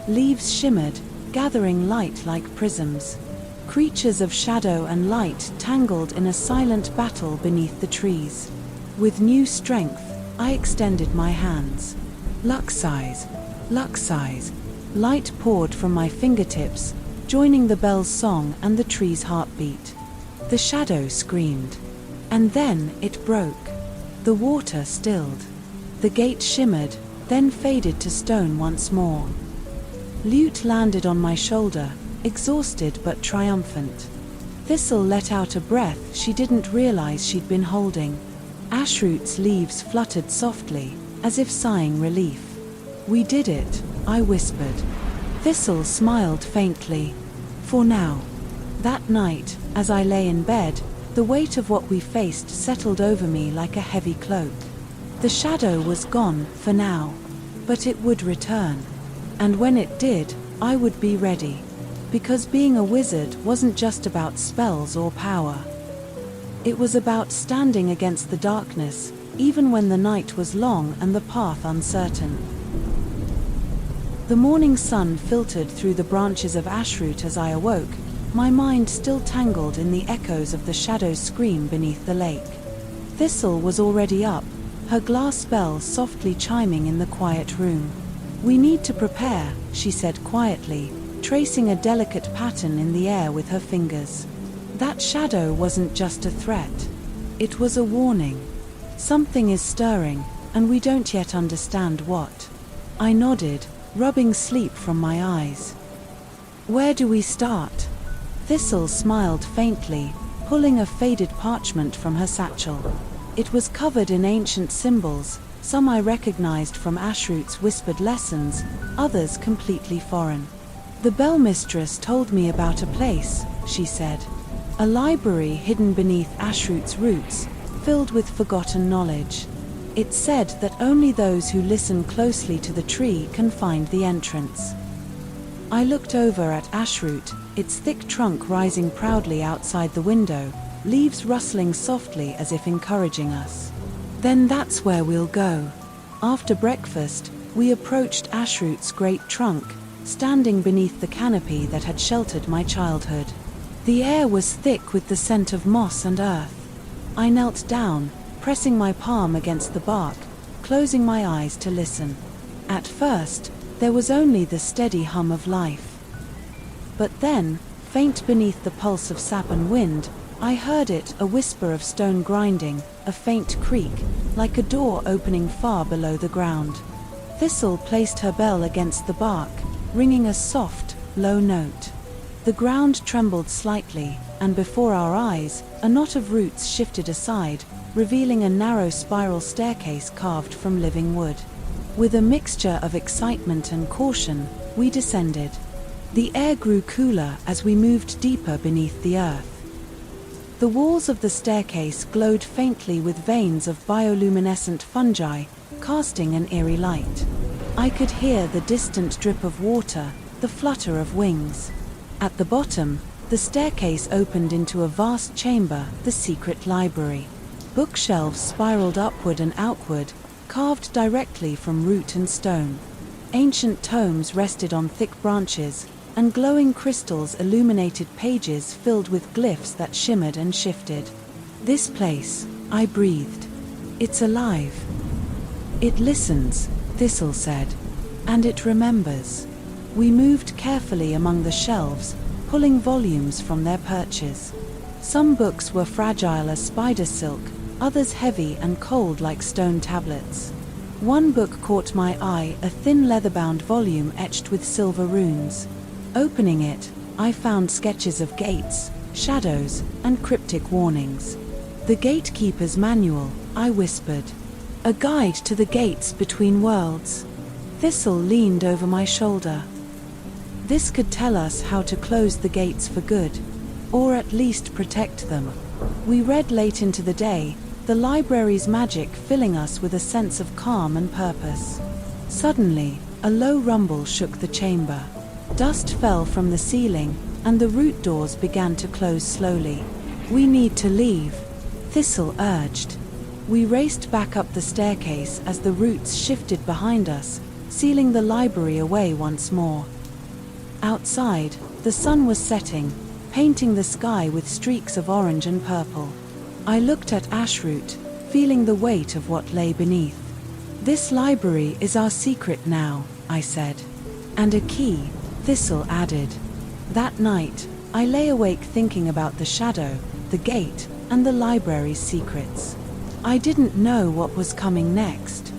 Leaves shimmered, gathering light like prisms. Creatures of shadow and light tangled in a silent battle beneath the trees. With new strength, I extended my hands. Luxi's, Luxi's. Light poured from my fingertips, joining the bell's song and the tree's heartbeat. The shadow screamed. And then it broke. The water stilled. The gate shimmered, then faded to stone once more. Lute landed on my shoulder, exhausted but triumphant. Thistle let out a breath she didn't realize she'd been holding. Ashroot's leaves fluttered softly, as if sighing relief. We did it, I whispered. Thistle smiled faintly. For now. That night, as I lay in bed, the weight of what we faced settled over me like a heavy cloak. The shadow was gone, for now. But it would return. And when it did, I would be ready. Because being a wizard wasn't just about spells or power. It was about standing against the darkness, even when the night was long and the path uncertain. The morning sun filtered through the branches of Ashroot as I awoke, my mind still tangled in the echoes of the shadow's scream beneath the lake. Thistle was already up, her glass bell softly chiming in the quiet room. We need to prepare, she said quietly, tracing a delicate pattern in the air with her fingers. That shadow wasn't just a threat. It was a warning. Something is stirring, and we don't yet understand what. I nodded, rubbing sleep from my eyes. Where do we start? Thistle smiled faintly, pulling a faded parchment from her satchel. It was covered in ancient symbols, some I recognized from Ashroot's whispered lessons, others completely foreign. The bellmistress told me about a place, she said. A library hidden beneath Ashroot's roots, filled with forgotten knowledge. It said that only those who listen closely to the tree can find the entrance. I looked over at Ashroot, its thick trunk rising proudly outside the window, leaves rustling softly as if encouraging us. Then that's where we'll go. After breakfast, we approached Ashroot's great trunk, standing beneath the canopy that had sheltered my childhood. The air was thick with the scent of moss and earth. I knelt down, pressing my palm against the bark, closing my eyes to listen. At first, there was only the steady hum of life. But then, faint beneath the pulse of sap and wind, I heard it, a whisper of stone grinding, a faint creak, like a door opening far below the ground. Thistle placed her bell against the bark, ringing a soft, low note. The ground trembled slightly, and before our eyes, a knot of roots shifted aside, revealing a narrow spiral staircase carved from living wood. With a mixture of excitement and caution, we descended. The air grew cooler as we moved deeper beneath the earth. The walls of the staircase glowed faintly with veins of bioluminescent fungi, casting an eerie light. I could hear the distant drip of water, the flutter of wings. At the bottom, The staircase opened into a vast chamber, the secret library. Bookshelves spiraled upward and outward, carved directly from root and stone. Ancient tomes rested on thick branches, and glowing crystals illuminated pages filled with glyphs that shimmered and shifted. "This place," I breathed. "It's alive. It listens," Thistle said. "And it remembers." We moved carefully among the shelves, pulling volumes from their perches. Some books were fragile as spider silk, others heavy and cold like stone tablets. One book caught my eye, a thin leather-bound volume etched with silver runes. Opening it, I found sketches of gates, shadows, and cryptic warnings. "The Gatekeeper's Manual," I whispered. "A guide to the gates between worlds." Thistle leaned over my shoulder. "This could tell us how to close the gates for good, or at least protect them." We read late into the day, the library's magic filling us with a sense of calm and purpose. Suddenly, a low rumble shook the chamber. Dust fell from the ceiling, and the root doors began to close slowly. "We need to leave," Thistle urged. We raced back up the staircase as the roots shifted behind us, sealing the library away once more. Outside, the sun was setting, painting the sky with streaks of orange and purple. I looked at Ashroot, feeling the weight of what lay beneath. "This library is our secret now," I said. "And a key," Thistle added. That night, I lay awake thinking about the shadow, the gate, and the library's secrets. I didn't know what was coming next.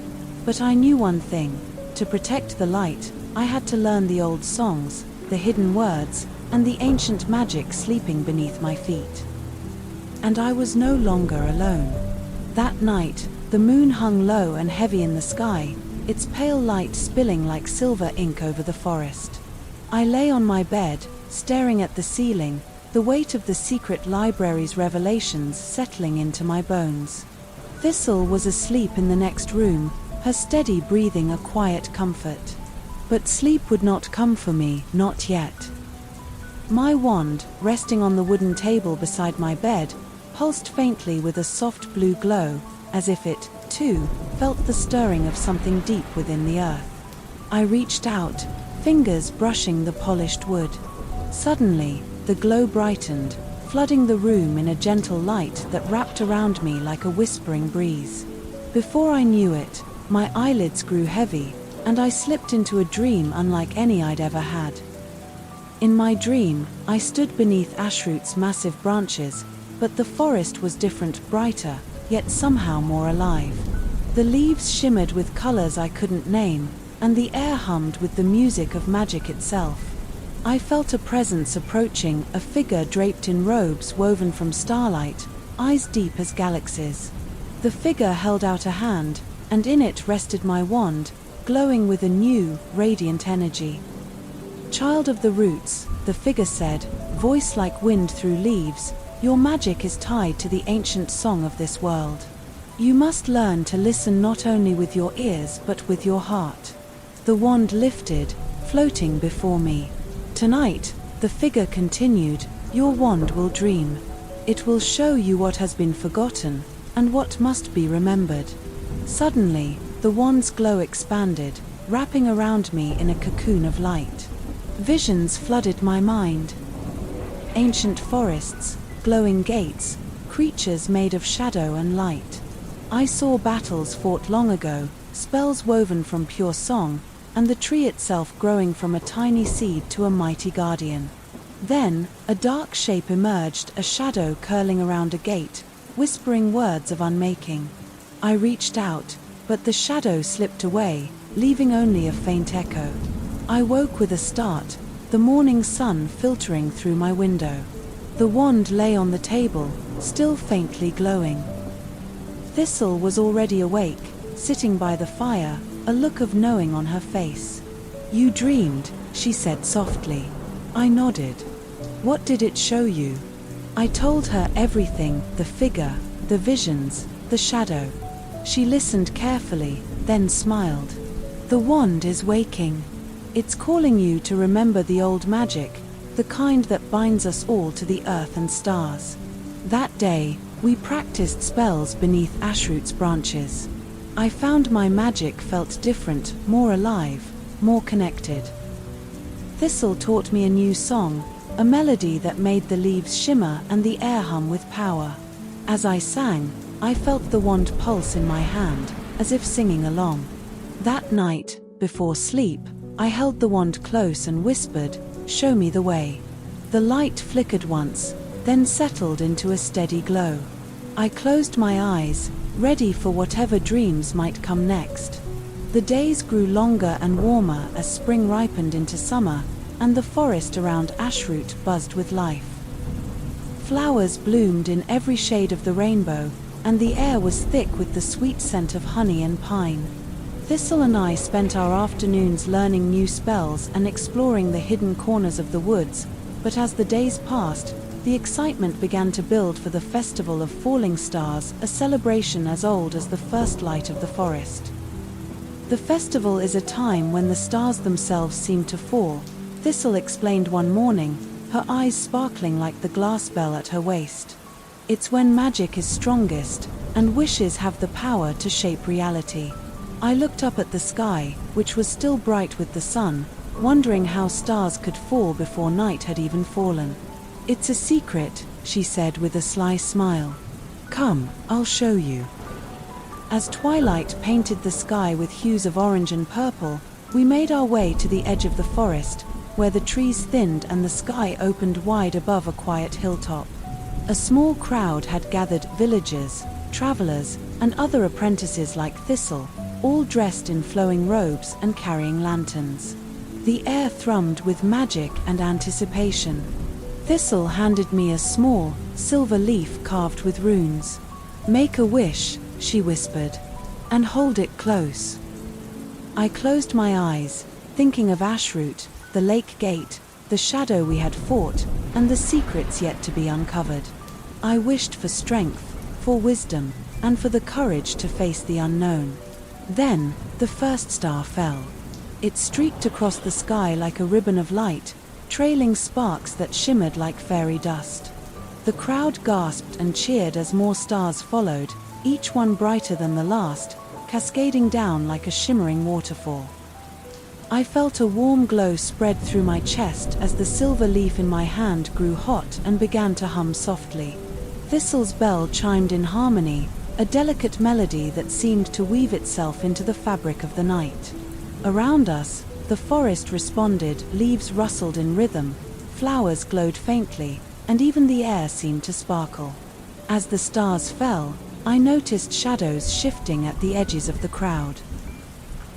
But I knew one thing: to protect the light, I had to learn the old songs, the hidden words, and the ancient magic sleeping beneath my feet. And I was no longer alone. That night, the moon hung low and heavy in the sky, its pale light spilling like silver ink over the forest. I lay on my bed, staring at the ceiling, the weight of the secret library's revelations settling into my bones. Thistle was asleep in the next room, her steady breathing a quiet comfort. But sleep would not come for me, not yet. My wand, resting on the wooden table beside my bed, pulsed faintly with a soft blue glow, as if it, too, felt the stirring of something deep within the earth. I reached out, fingers brushing the polished wood. Suddenly, the glow brightened, flooding the room in a gentle light that wrapped around me like a whispering breeze. Before I knew it, my eyelids grew heavy, and I slipped into a dream unlike any I'd ever had. In my dream, I stood beneath Ashroot's massive branches, but the forest was different, brighter, yet somehow more alive. The leaves shimmered with colors I couldn't name, and the air hummed with the music of magic itself. I felt a presence approaching, a figure draped in robes woven from starlight, eyes deep as galaxies. The figure held out a hand, and in it rested my wand, glowing with a new, radiant energy. "Child of the roots," the figure said, voice like wind through leaves, "your magic is tied to the ancient song of this world. You must learn to listen not only with your ears but with your heart." The wand lifted, floating before me. "Tonight," the figure continued, "your wand will dream. It will show you what has been forgotten, and what must be remembered." Suddenly, the wand's glow expanded, wrapping around me in a cocoon of light. Visions flooded my mind. Ancient forests, glowing gates, creatures made of shadow and light. I saw battles fought long ago, spells woven from pure song, and the tree itself growing from a tiny seed to a mighty guardian. Then, a dark shape emerged, a shadow curling around a gate, whispering words of unmaking. I reached out, but the shadow slipped away, leaving only a faint echo. I woke with a start, the morning sun filtering through my window. The wand lay on the table, still faintly glowing. Thistle was already awake, sitting by the fire, a look of knowing on her face. "You dreamed," she said softly. I nodded. "What did it show you?" I told her everything, the figure, the visions, the shadow. She listened carefully, then smiled. "The wand is waking. It's calling you to remember the old magic, the kind that binds us all to the earth and stars. That day, we practiced spells beneath ashroot's branches. I found my magic felt different, more alive, more connected. Thistle taught me a new song, a melody that made the leaves shimmer and the air hum with power. As I sang, I felt the wand pulse in my hand, as if singing along. That night, before sleep, I held the wand close and whispered, "Show me the way." The light flickered once, then settled into a steady glow. I closed my eyes, ready for whatever dreams might come next. The days grew longer and warmer as spring ripened into summer, and the forest around Ashroot buzzed with life. Flowers bloomed in every shade of the rainbow, and the air was thick with the sweet scent of honey and pine. Thistle and I spent our afternoons learning new spells and exploring the hidden corners of the woods, but as the days passed, the excitement began to build for the Festival of Falling Stars, a celebration as old as the first light of the forest. The festival is a time when the stars themselves seem to fall, Thistle explained one morning, her eyes sparkling like the glass bell at her waist. It's when magic is strongest, and wishes have the power to shape reality. I looked up at the sky, which was still bright with the sun, wondering how stars could fall before night had even fallen. "It's a secret," she said with a sly smile. "Come, I'll show you." As twilight painted the sky with hues of orange and purple, we made our way to the edge of the forest, where the trees thinned and the sky opened wide above a quiet hilltop. A small crowd had gathered, villagers, travelers, and other apprentices like Thistle, all dressed in flowing robes and carrying lanterns. The air thrummed with magic and anticipation. Thistle handed me a small, silver leaf carved with runes. "Make a wish," she whispered, "and hold it close." I closed my eyes, thinking of Ashroot, the lake gate, the shadow we had fought, and the secrets yet to be uncovered. I wished for strength, for wisdom, and for the courage to face the unknown. Then, the first star fell. It streaked across the sky like a ribbon of light, trailing sparks that shimmered like fairy dust. The crowd gasped and cheered as more stars followed, each one brighter than the last, cascading down like a shimmering waterfall. I felt a warm glow spread through my chest as the silver leaf in my hand grew hot and began to hum softly. Thistle's bell chimed in harmony, a delicate melody that seemed to weave itself into the fabric of the night. Around us, the forest responded, leaves rustled in rhythm, flowers glowed faintly, and even the air seemed to sparkle. As the stars fell, I noticed shadows shifting at the edges of the crowd.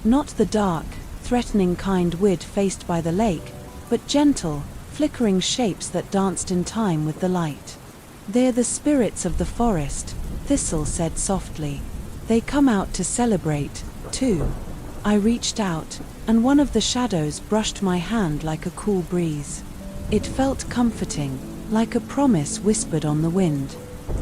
Not the dark, threatening kind we'd faced by the lake, but gentle, flickering shapes that danced in time with the light. "They're the spirits of the forest," Thistle said softly. "They come out to celebrate, too." I reached out, and one of the shadows brushed my hand like a cool breeze. It felt comforting, like a promise whispered on the wind.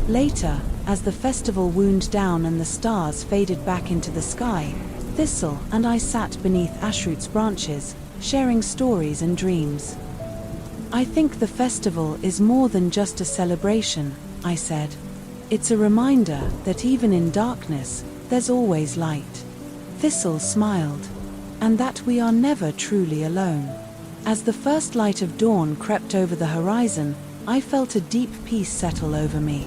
Later, as the festival wound down and the stars faded back into the sky, Thistle and I sat beneath Ashroot's branches, sharing stories and dreams. "I think the festival is more than just a celebration," I said. "It's a reminder that even in darkness, there's always light." Thistle smiled. "And that we are never truly alone." As the first light of dawn crept over the horizon, I felt a deep peace settle over me.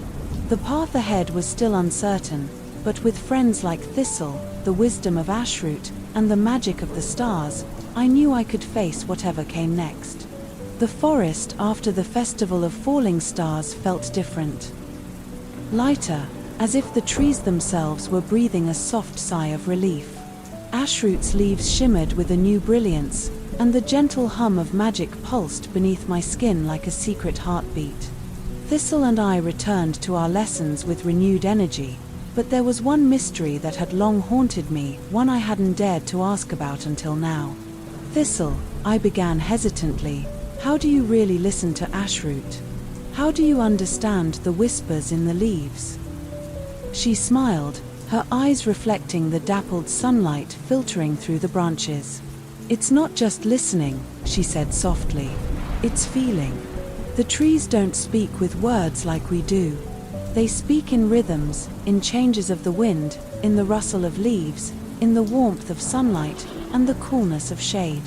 The path ahead was still uncertain, but with friends like Thistle, the wisdom of Ashroot, and the magic of the stars, I knew I could face whatever came next. The forest after the Festival of Falling Stars felt different. Lighter, as if the trees themselves were breathing a soft sigh of relief. Ashroot's leaves shimmered with a new brilliance, and the gentle hum of magic pulsed beneath my skin like a secret heartbeat. Thistle and I returned to our lessons with renewed energy, but there was one mystery that had long haunted me, one I hadn't dared to ask about until now. "Thistle," I began hesitantly, "how do you really listen to Ashroot? How do you understand the whispers in the leaves?" She smiled, her eyes reflecting the dappled sunlight filtering through the branches. "It's not just listening," she said softly. It's feeling. The trees don't speak with words like we do. They speak in rhythms, in changes of the wind, in the rustle of leaves, in the warmth of sunlight, and the coolness of shade.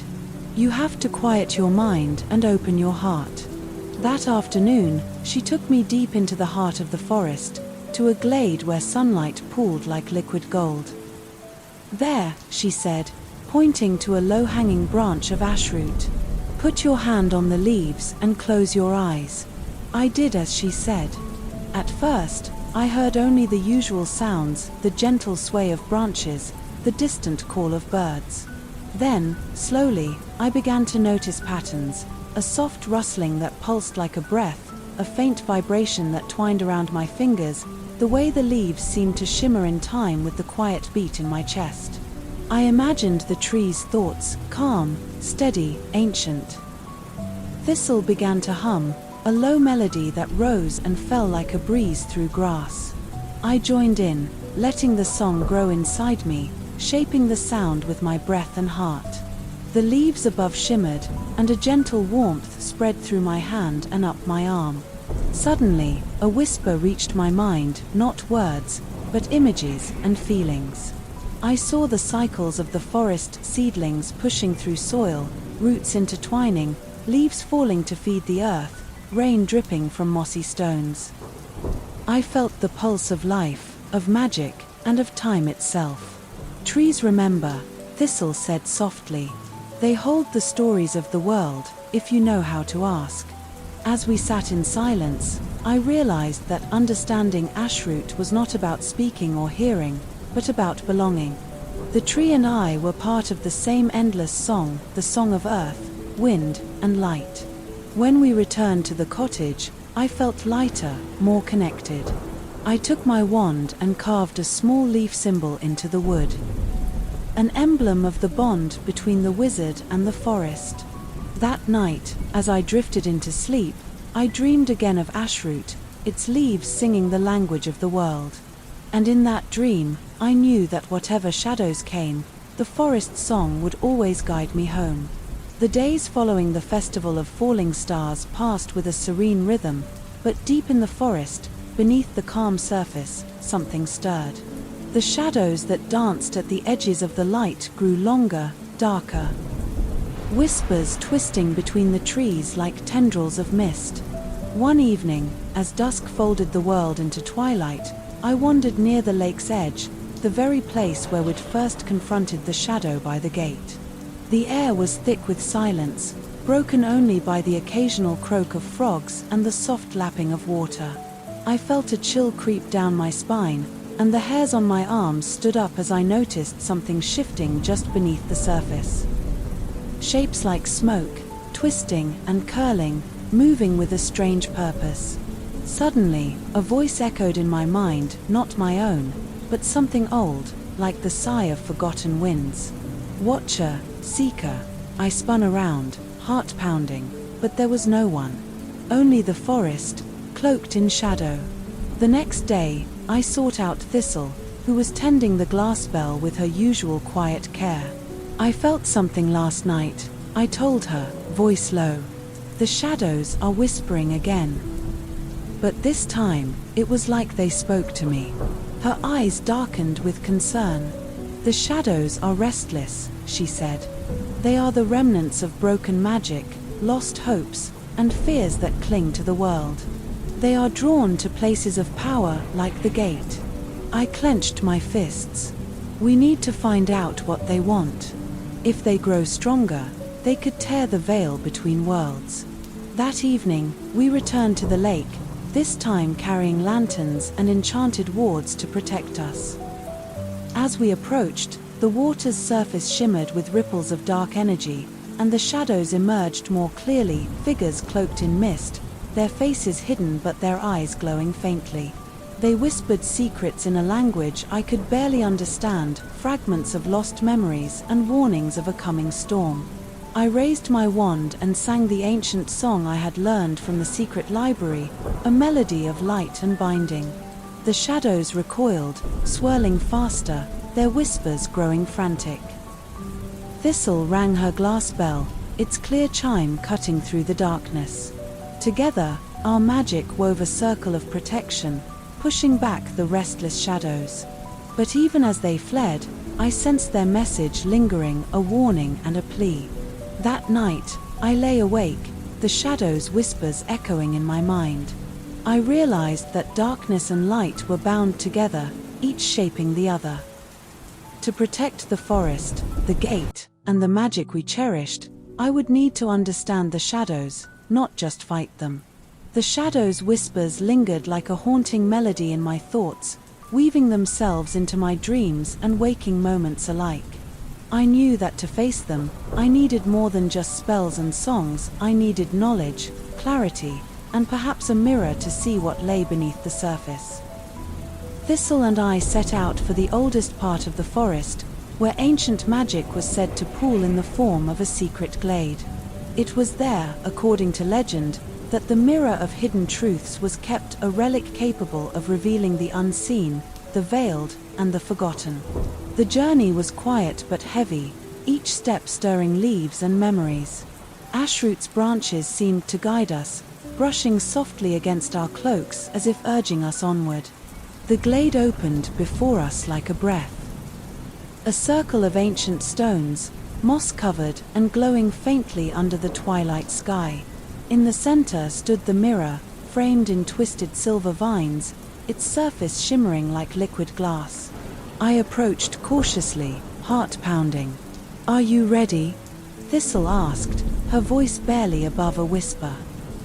You have to quiet your mind and open your heart. That afternoon, she took me deep into the heart of the forest, to a glade where sunlight pooled like liquid gold. "There," she said, pointing to a low-hanging branch of ash root. "Put your hand on the leaves and close your eyes." I did as she said. At first, I heard only the usual sounds, the gentle sway of branches, the distant call of birds. Then, slowly, I began to notice patterns, a soft rustling that pulsed like a breath, a faint vibration that twined around my fingers, the way the leaves seemed to shimmer in time with the quiet beat in my chest. I imagined the tree's thoughts, calm, steady, ancient. Thistle began to hum, a low melody that rose and fell like a breeze through grass. I joined in, letting the song grow inside me, shaping the sound with my breath and heart. The leaves above shimmered, and a gentle warmth spread through my hand and up my arm. Suddenly, a whisper reached my mind, not words, but images and feelings. I saw the cycles of the forest seedlings pushing through soil, roots intertwining, leaves falling to feed the earth, rain dripping from mossy stones. I felt the pulse of life, of magic, and of time itself. "Trees remember," Thistle said softly. "They hold the stories of the world, if you know how to ask." As we sat in silence, I realized that understanding ashroot was not about speaking or hearing, but about belonging. The tree and I were part of the same endless song, the song of earth, wind, and light. When we returned to the cottage, I felt lighter, more connected. I took my wand and carved a small leaf symbol into the wood. An emblem of the bond between the wizard and the forest. That night, as I drifted into sleep, I dreamed again of ashroot, its leaves singing the language of the world. And in that dream, I knew that whatever shadows came, the forest song would always guide me home. The days following the festival of falling stars passed with a serene rhythm, but deep in the forest, beneath the calm surface, something stirred. The shadows that danced at the edges of the light grew longer, darker. Whispers twisting between the trees like tendrils of mist. One evening, as dusk folded the world into twilight, I wandered near the lake's edge, the very place where we'd first confronted the shadow by the gate. The air was thick with silence, broken only by the occasional croak of frogs and the soft lapping of water. I felt a chill creep down my spine, and the hairs on my arms stood up as I noticed something shifting just beneath the surface. Shapes like smoke, twisting and curling, moving with a strange purpose. Suddenly, a voice echoed in my mind, not my own, but something old, like the sigh of forgotten winds. "Watcher, seeker." I spun around, heart pounding, but there was no one. Only the forest, cloaked in shadow. The next day, I sought out Thistle, who was tending the glass bell with her usual quiet care. "I felt something last night," I told her, voice low. "The shadows are whispering again." But this time, it was like they spoke to me. Her eyes darkened with concern. "The shadows are restless," she said. "They are the remnants of broken magic, lost hopes, and fears that cling to the world. They are drawn to places of power like the gate." I clenched my fists. "We need to find out what they want. If they grow stronger, they could tear the veil between worlds." That evening, we returned to the lake, this time carrying lanterns and enchanted wards to protect us. As we approached, the water's surface shimmered with ripples of dark energy, and the shadows emerged more clearly, figures cloaked in mist, their faces hidden but their eyes glowing faintly. They whispered secrets in a language I could barely understand, fragments of lost memories and warnings of a coming storm. I raised my wand and sang the ancient song I had learned from the secret library, a melody of light and binding. The shadows recoiled, swirling faster, their whispers growing frantic. Thistle rang her glass bell, its clear chime cutting through the darkness. Together, our magic wove a circle of protection, pushing back the restless shadows. But even as they fled, I sensed their message lingering, a warning and a plea. That night, I lay awake, the shadows' whispers echoing in my mind. I realized that darkness and light were bound together, each shaping the other. To protect the forest, the gate, and the magic we cherished, I would need to understand the shadows, not just fight them. The shadows' whispers lingered like a haunting melody in my thoughts, weaving themselves into my dreams and waking moments alike. I knew that to face them, I needed more than just spells and songs. I needed knowledge, clarity, and perhaps a mirror to see what lay beneath the surface. Thistle and I set out for the oldest part of the forest, where ancient magic was said to pool in the form of a secret glade. It was there, according to legend, that the mirror of hidden truths was kept, a relic capable of revealing the unseen, the veiled, and the forgotten. The journey was quiet but heavy, each step stirring leaves and memories. Ashroot's branches seemed to guide us, brushing softly against our cloaks as if urging us onward. The glade opened before us like a breath. A circle of ancient stones, moss-covered and glowing faintly under the twilight sky. In the center stood the mirror, framed in twisted silver vines, its surface shimmering like liquid glass. I approached cautiously, heart pounding. "Are you ready?" Thistle asked, her voice barely above a whisper.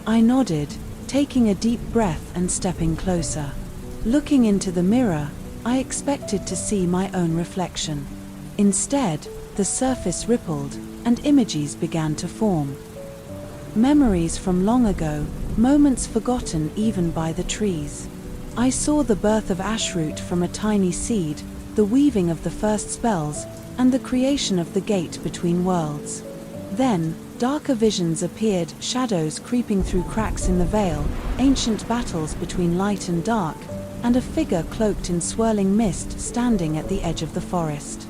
I nodded, taking a deep breath and stepping closer. Looking into the mirror, I expected to see my own reflection. Instead, the surface rippled, and images began to form. Memories from long ago, moments forgotten even by the trees. I saw the birth of Ashroot from a tiny seed, the weaving of the first spells, and the creation of the gate between worlds. Then, darker visions appeared, shadows creeping through cracks in the veil, ancient battles between light and dark, and a figure cloaked in swirling mist standing at the edge of the forest.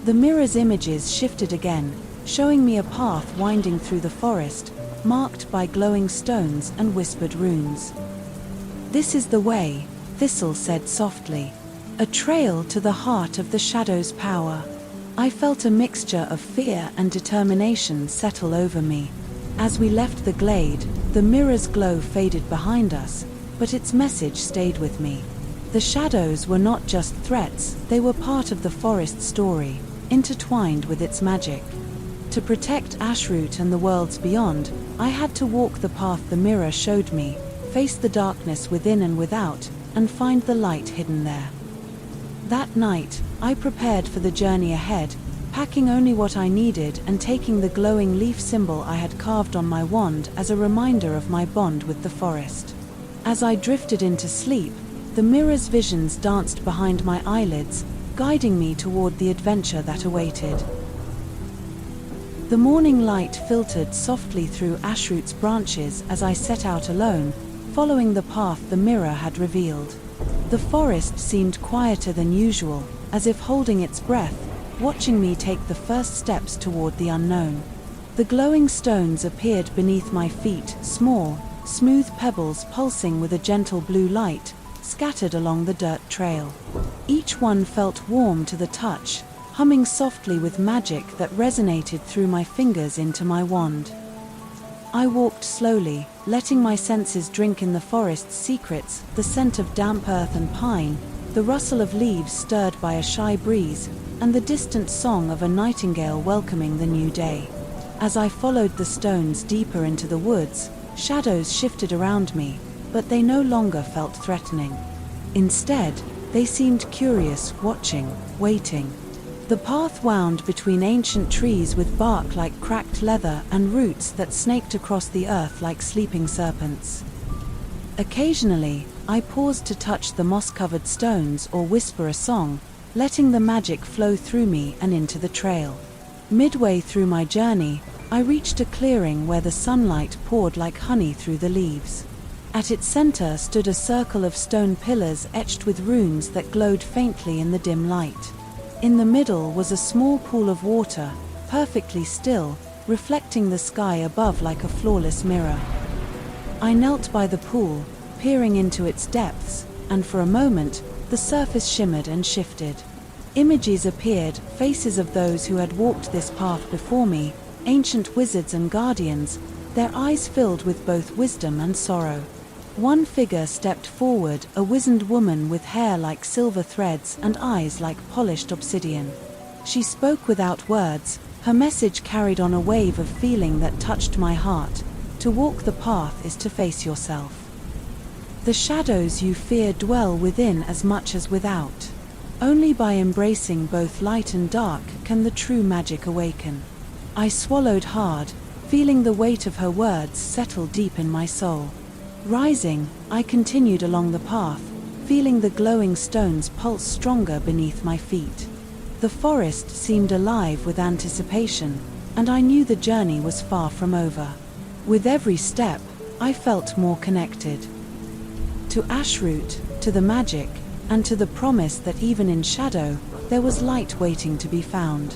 The mirror's images shifted again, showing me a path winding through the forest, marked by glowing stones and whispered runes. "This is the way," Thistle said softly. "A trail to the heart of the shadow's power." I felt a mixture of fear and determination settle over me. As we left the glade, the mirror's glow faded behind us, but its message stayed with me. The shadows were not just threats, they were part of the forest story, intertwined with its magic. To protect Ashroot and the worlds beyond, I had to walk the path the mirror showed me, face the darkness within and without, and find the light hidden there. That night, I prepared for the journey ahead, packing only what I needed and taking the glowing leaf symbol I had carved on my wand as a reminder of my bond with the forest. As I drifted into sleep, the mirror's visions danced behind my eyelids, guiding me toward the adventure that awaited. The morning light filtered softly through Ashroot's branches as I set out alone, following the path the mirror had revealed. The forest seemed quieter than usual, as if holding its breath, watching me take the first steps toward the unknown. The glowing stones appeared beneath my feet, small, smooth pebbles pulsing with a gentle blue light, scattered along the dirt trail. Each one felt warm to the touch, humming softly with magic that resonated through my fingers into my wand. I walked slowly, letting my senses drink in the forest's secrets, the scent of damp earth and pine, the rustle of leaves stirred by a shy breeze, and the distant song of a nightingale welcoming the new day. As I followed the stones deeper into the woods, shadows shifted around me, but they no longer felt threatening. Instead, they seemed curious, watching, waiting. The path wound between ancient trees with bark like cracked leather and roots that snaked across the earth like sleeping serpents. Occasionally, I paused to touch the moss-covered stones or whisper a song, letting the magic flow through me and into the trail. Midway through my journey, I reached a clearing where the sunlight poured like honey through the leaves. At its center stood a circle of stone pillars etched with runes that glowed faintly in the dim light. In the middle was a small pool of water, perfectly still, reflecting the sky above like a flawless mirror. I knelt by the pool, peering into its depths, and for a moment, the surface shimmered and shifted. Images appeared, faces of those who had walked this path before me, ancient wizards and guardians, their eyes filled with both wisdom and sorrow. One figure stepped forward, a wizened woman with hair like silver threads and eyes like polished obsidian. She spoke without words, her message carried on a wave of feeling that touched my heart. To walk the path is to face yourself. The shadows you fear dwell within as much as without. Only by embracing both light and dark can the true magic awaken. I swallowed hard, feeling the weight of her words settle deep in my soul. Rising, I continued along the path, feeling the glowing stones pulse stronger beneath my feet. The forest seemed alive with anticipation, and I knew the journey was far from over. With every step, I felt more connected. To Ashroot, to the magic, and to the promise that even in shadow, there was light waiting to be found.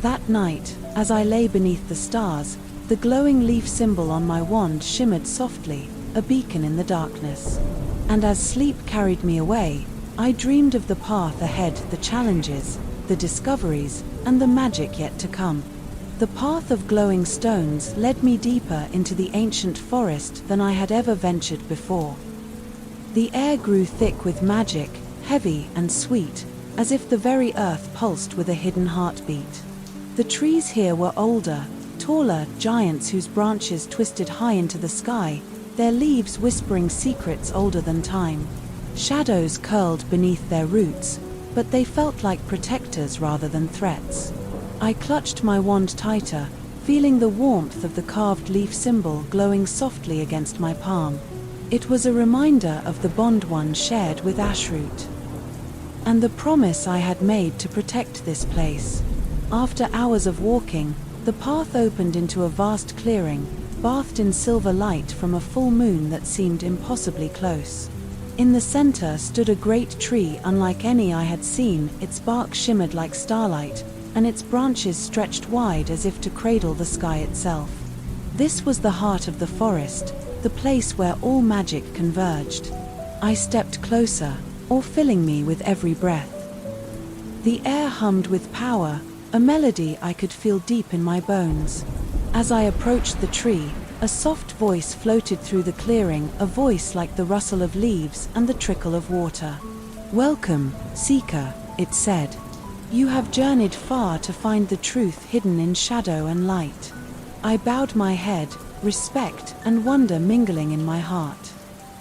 That night, as I lay beneath the stars, the glowing leaf symbol on my wand shimmered softly, a beacon in the darkness. And as sleep carried me away, I dreamed of the path ahead, the challenges, the discoveries, and the magic yet to come. The path of glowing stones led me deeper into the ancient forest than I had ever ventured before. The air grew thick with magic, heavy and sweet, as if the very earth pulsed with a hidden heartbeat. The trees here were older, taller, giants whose branches twisted high into the sky, their leaves whispering secrets older than time. Shadows curled beneath their roots, but they felt like protectors rather than threats. I clutched my wand tighter, feeling the warmth of the carved leaf symbol glowing softly against my palm. It was a reminder of the bond one shared with Ashroot, and the promise I had made to protect this place. After hours of walking, the path opened into a vast clearing, bathed in silver light from a full moon that seemed impossibly close. In the center stood a great tree unlike any I had seen, its bark shimmered like starlight, and its branches stretched wide as if to cradle the sky itself. This was the heart of the forest, the place where all magic converged. I stepped closer, awe filling me with every breath. The air hummed with power, a melody I could feel deep in my bones. As I approached the tree, a soft voice floated through the clearing, a voice like the rustle of leaves and the trickle of water. "Welcome, seeker," it said. "You have journeyed far to find the truth hidden in shadow and light." I bowed my head, respect and wonder mingling in my heart.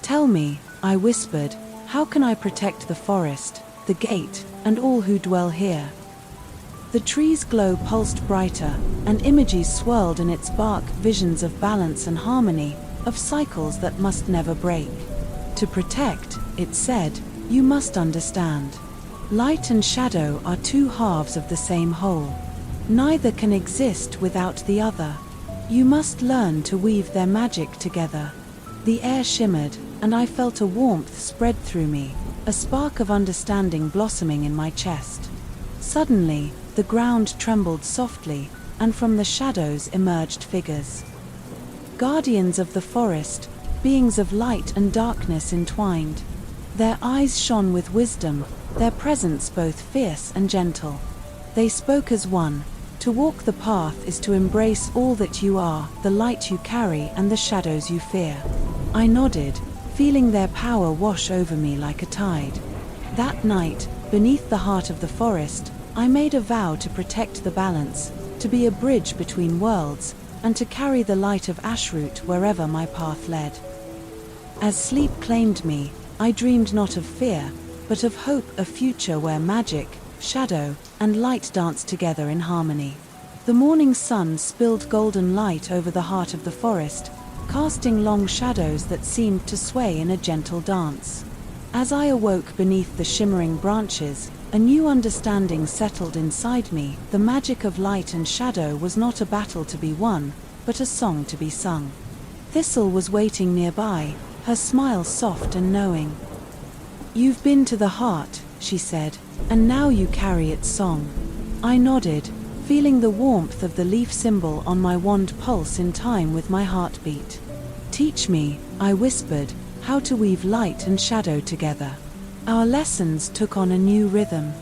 "Tell me," I whispered, "how can I protect the forest, the gate, and all who dwell here?" The tree's glow pulsed brighter, and images swirled in its bark, visions of balance and harmony, of cycles that must never break. "To protect," it said, "you must understand. Light and shadow are two halves of the same whole. Neither can exist without the other. You must learn to weave their magic together." The air shimmered, and I felt a warmth spread through me, a spark of understanding blossoming in my chest. Suddenly, the ground trembled softly, and from the shadows emerged figures. Guardians of the forest, beings of light and darkness entwined. Their eyes shone with wisdom, their presence both fierce and gentle. They spoke as one. To walk the path is to embrace all that you are, the light you carry and the shadows you fear. I nodded, feeling their power wash over me like a tide. That night, beneath the heart of the forest, I made a vow to protect the balance, to be a bridge between worlds, and to carry the light of Ashroot wherever my path led. As sleep claimed me, I dreamed not of fear, but of hope, a future where magic, shadow, and light danced together in harmony. The morning sun spilled golden light over the heart of the forest, casting long shadows that seemed to sway in a gentle dance. As I awoke beneath the shimmering branches, a new understanding settled inside me. The magic of light and shadow was not a battle to be won, but a song to be sung. Thistle was waiting nearby, her smile soft and knowing. "You've been to the heart," she said, "and now you carry its song." I nodded, feeling the warmth of the leaf symbol on my wand pulse in time with my heartbeat. "Teach me," I whispered, "how to weave light and shadow together." Our lessons took on a new rhythm.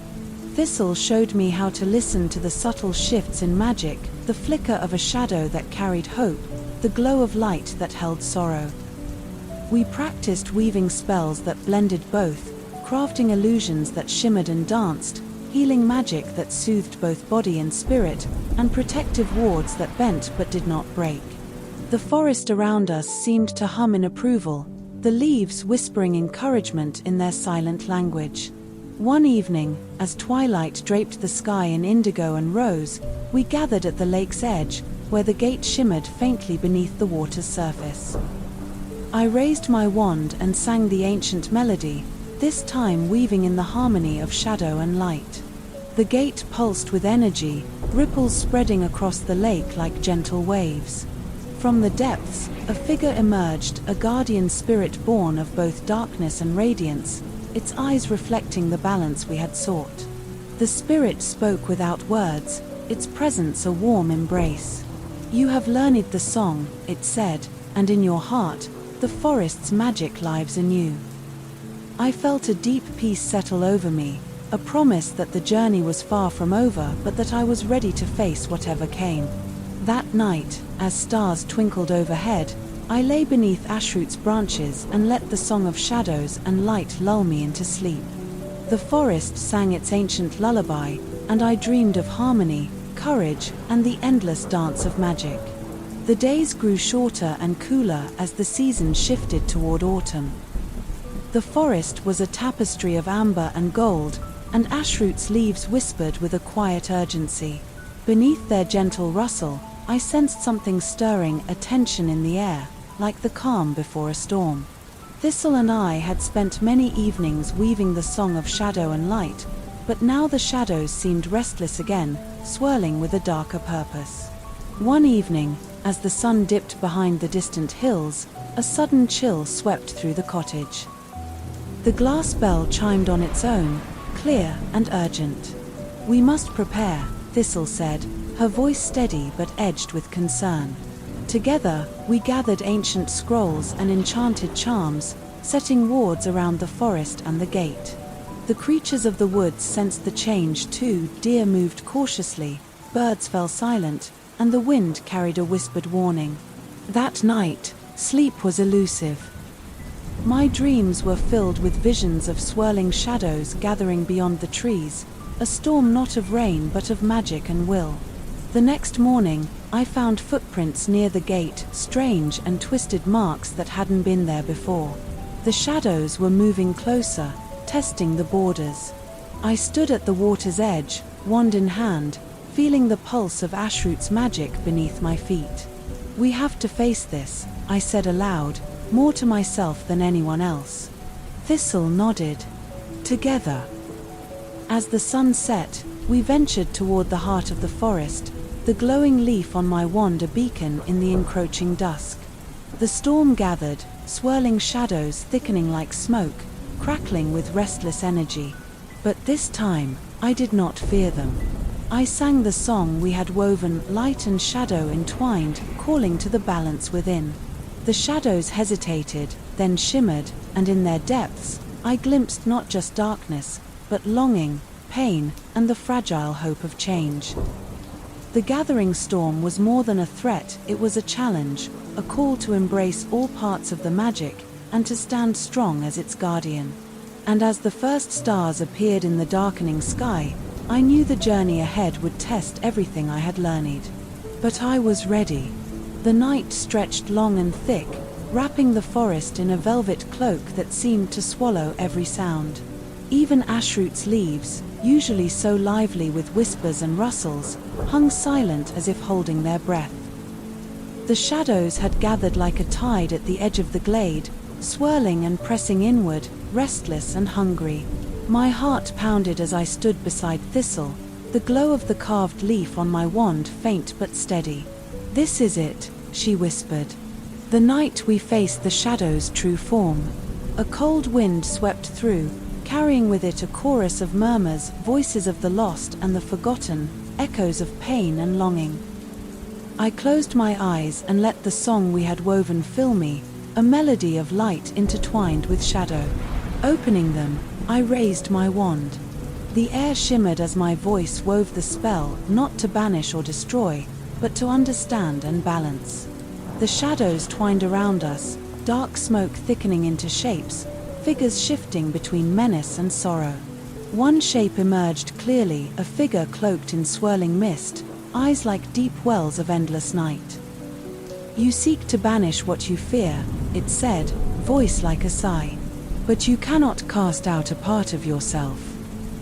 Thistle showed me how to listen to the subtle shifts in magic, the flicker of a shadow that carried hope, the glow of light that held sorrow. We practiced weaving spells that blended both, crafting illusions that shimmered and danced, healing magic that soothed both body and spirit, and protective wards that bent but did not break. The forest around us seemed to hum in approval, the leaves whispering encouragement in their silent language. One evening, as twilight draped the sky in indigo and rose, we gathered at the lake's edge, where the gate shimmered faintly beneath the water's surface. I raised my wand and sang the ancient melody, this time weaving in the harmony of shadow and light. The gate pulsed with energy, ripples spreading across the lake like gentle waves. From the depths, a figure emerged, a guardian spirit born of both darkness and radiance, its eyes reflecting the balance we had sought. The spirit spoke without words, its presence a warm embrace. "You have learned the song," it said, "and in your heart, the forest's magic lives anew." I felt a deep peace settle over me, a promise that the journey was far from over but that I was ready to face whatever came. That night, as stars twinkled overhead, I lay beneath ashroot's branches and let the song of shadows and light lull me into sleep. The forest sang its ancient lullaby, and I dreamed of harmony, courage, and the endless dance of magic. The days grew shorter and cooler as the season shifted toward autumn. The forest was a tapestry of amber and gold, and ashroot's leaves whispered with a quiet urgency. Beneath their gentle rustle, I sensed something stirring, a tension in the air, like the calm before a storm. Thistle and I had spent many evenings weaving the song of shadow and light, but now the shadows seemed restless again, swirling with a darker purpose. One evening, as the sun dipped behind the distant hills, a sudden chill swept through the cottage. The glass bell chimed on its own, clear and urgent. "We must prepare," Thistle said, her voice steady but edged with concern. Together, we gathered ancient scrolls and enchanted charms, setting wards around the forest and the gate. The creatures of the woods sensed the change too. Deer moved cautiously, birds fell silent, and the wind carried a whispered warning. That night, sleep was elusive. My dreams were filled with visions of swirling shadows gathering beyond the trees, a storm not of rain but of magic and will. The next morning, I found footprints near the gate, strange and twisted marks that hadn't been there before. The shadows were moving closer, testing the borders. I stood at the water's edge, wand in hand, feeling the pulse of ashroot's magic beneath my feet. "We have to face this," I said aloud, more to myself than anyone else. Thistle nodded. Together. As the sun set, we ventured toward the heart of the forest, the glowing leaf on my wand a beacon in the encroaching dusk. The storm gathered, swirling shadows thickening like smoke, crackling with restless energy. But this time, I did not fear them. I sang the song we had woven, light and shadow entwined, calling to the balance within. The shadows hesitated, then shimmered, and in their depths, I glimpsed not just darkness, but longing, pain, and the fragile hope of change. The gathering storm was more than a threat, it was a challenge, a call to embrace all parts of the magic, and to stand strong as its guardian. And as the first stars appeared in the darkening sky, I knew the journey ahead would test everything I had learned. But I was ready. The night stretched long and thick, wrapping the forest in a velvet cloak that seemed to swallow every sound. Even ashroot's leaves, usually so lively with whispers and rustles, hung silent as if holding their breath. The shadows had gathered like a tide at the edge of the glade, swirling and pressing inward, restless and hungry. My heart pounded as I stood beside Thistle, the glow of the carved leaf on my wand faint but steady. "This is it," she whispered. "The night we face the shadow's true form." A cold wind swept through, carrying with it a chorus of murmurs, voices of the lost and the forgotten, echoes of pain and longing. I closed my eyes and let the song we had woven fill me, a melody of light intertwined with shadow. Opening them, I raised my wand. The air shimmered as my voice wove the spell, not to banish or destroy, but to understand and balance. The shadows twined around us, dark smoke thickening into shapes, figures shifting between menace and sorrow. One shape emerged clearly, a figure cloaked in swirling mist, eyes like deep wells of endless night. "You seek to banish what you fear," it said, voice like a sigh. "But you cannot cast out a part of yourself."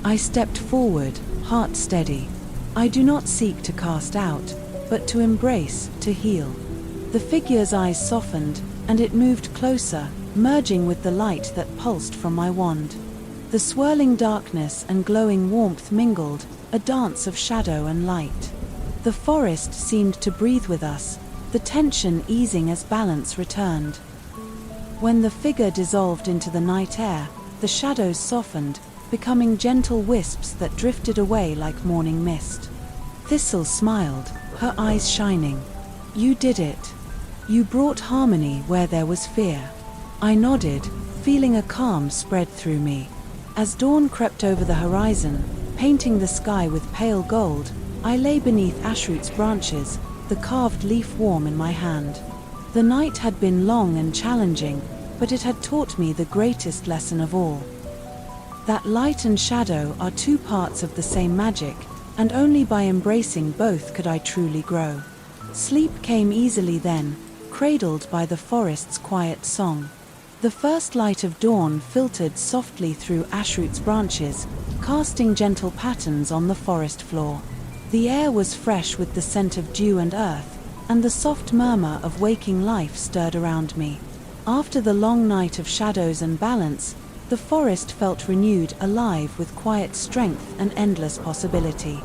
I stepped forward, heart steady. I do not seek to cast out, but to embrace, to heal. The figure's eyes softened, and it moved closer, merging with the light that pulsed from my wand. The swirling darkness and glowing warmth mingled, a dance of shadow and light. The forest seemed to breathe with us, the tension easing as balance returned. When the figure dissolved into the night air, the shadows softened, becoming gentle wisps that drifted away like morning mist. Thistle smiled, her eyes shining. "You did it. You brought harmony where there was fear." I nodded, feeling a calm spread through me. As dawn crept over the horizon, painting the sky with pale gold, I lay beneath ashroot's branches, the carved leaf warm in my hand. The night had been long and challenging, but it had taught me the greatest lesson of all. That light and shadow are two parts of the same magic, and only by embracing both could I truly grow. Sleep came easily then, cradled by the forest's quiet song. The first light of dawn filtered softly through ashroot's branches, casting gentle patterns on the forest floor. The air was fresh with the scent of dew and earth, and the soft murmur of waking life stirred around me. After the long night of shadows and balance, the forest felt renewed, alive with quiet strength and endless possibility.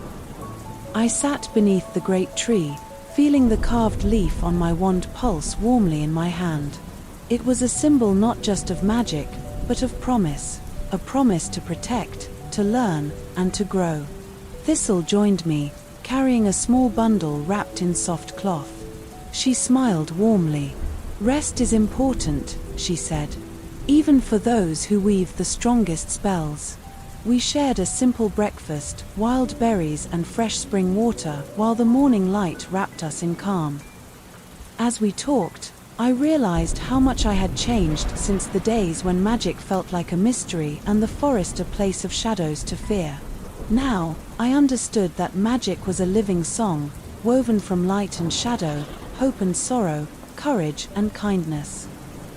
I sat beneath the great tree, feeling the carved leaf on my wand pulse warmly in my hand. It was a symbol not just of magic, but of promise, a promise to protect, to learn, and to grow. Thistle joined me, carrying a small bundle wrapped in soft cloth. She smiled warmly. "Rest is important," she said, "even for those who weave the strongest spells." We shared a simple breakfast, wild berries and fresh spring water, while the morning light wrapped us in calm. As we talked, I realized how much I had changed since the days when magic felt like a mystery and the forest a place of shadows to fear. Now, I understood that magic was a living song, woven from light and shadow, hope and sorrow, courage and kindness.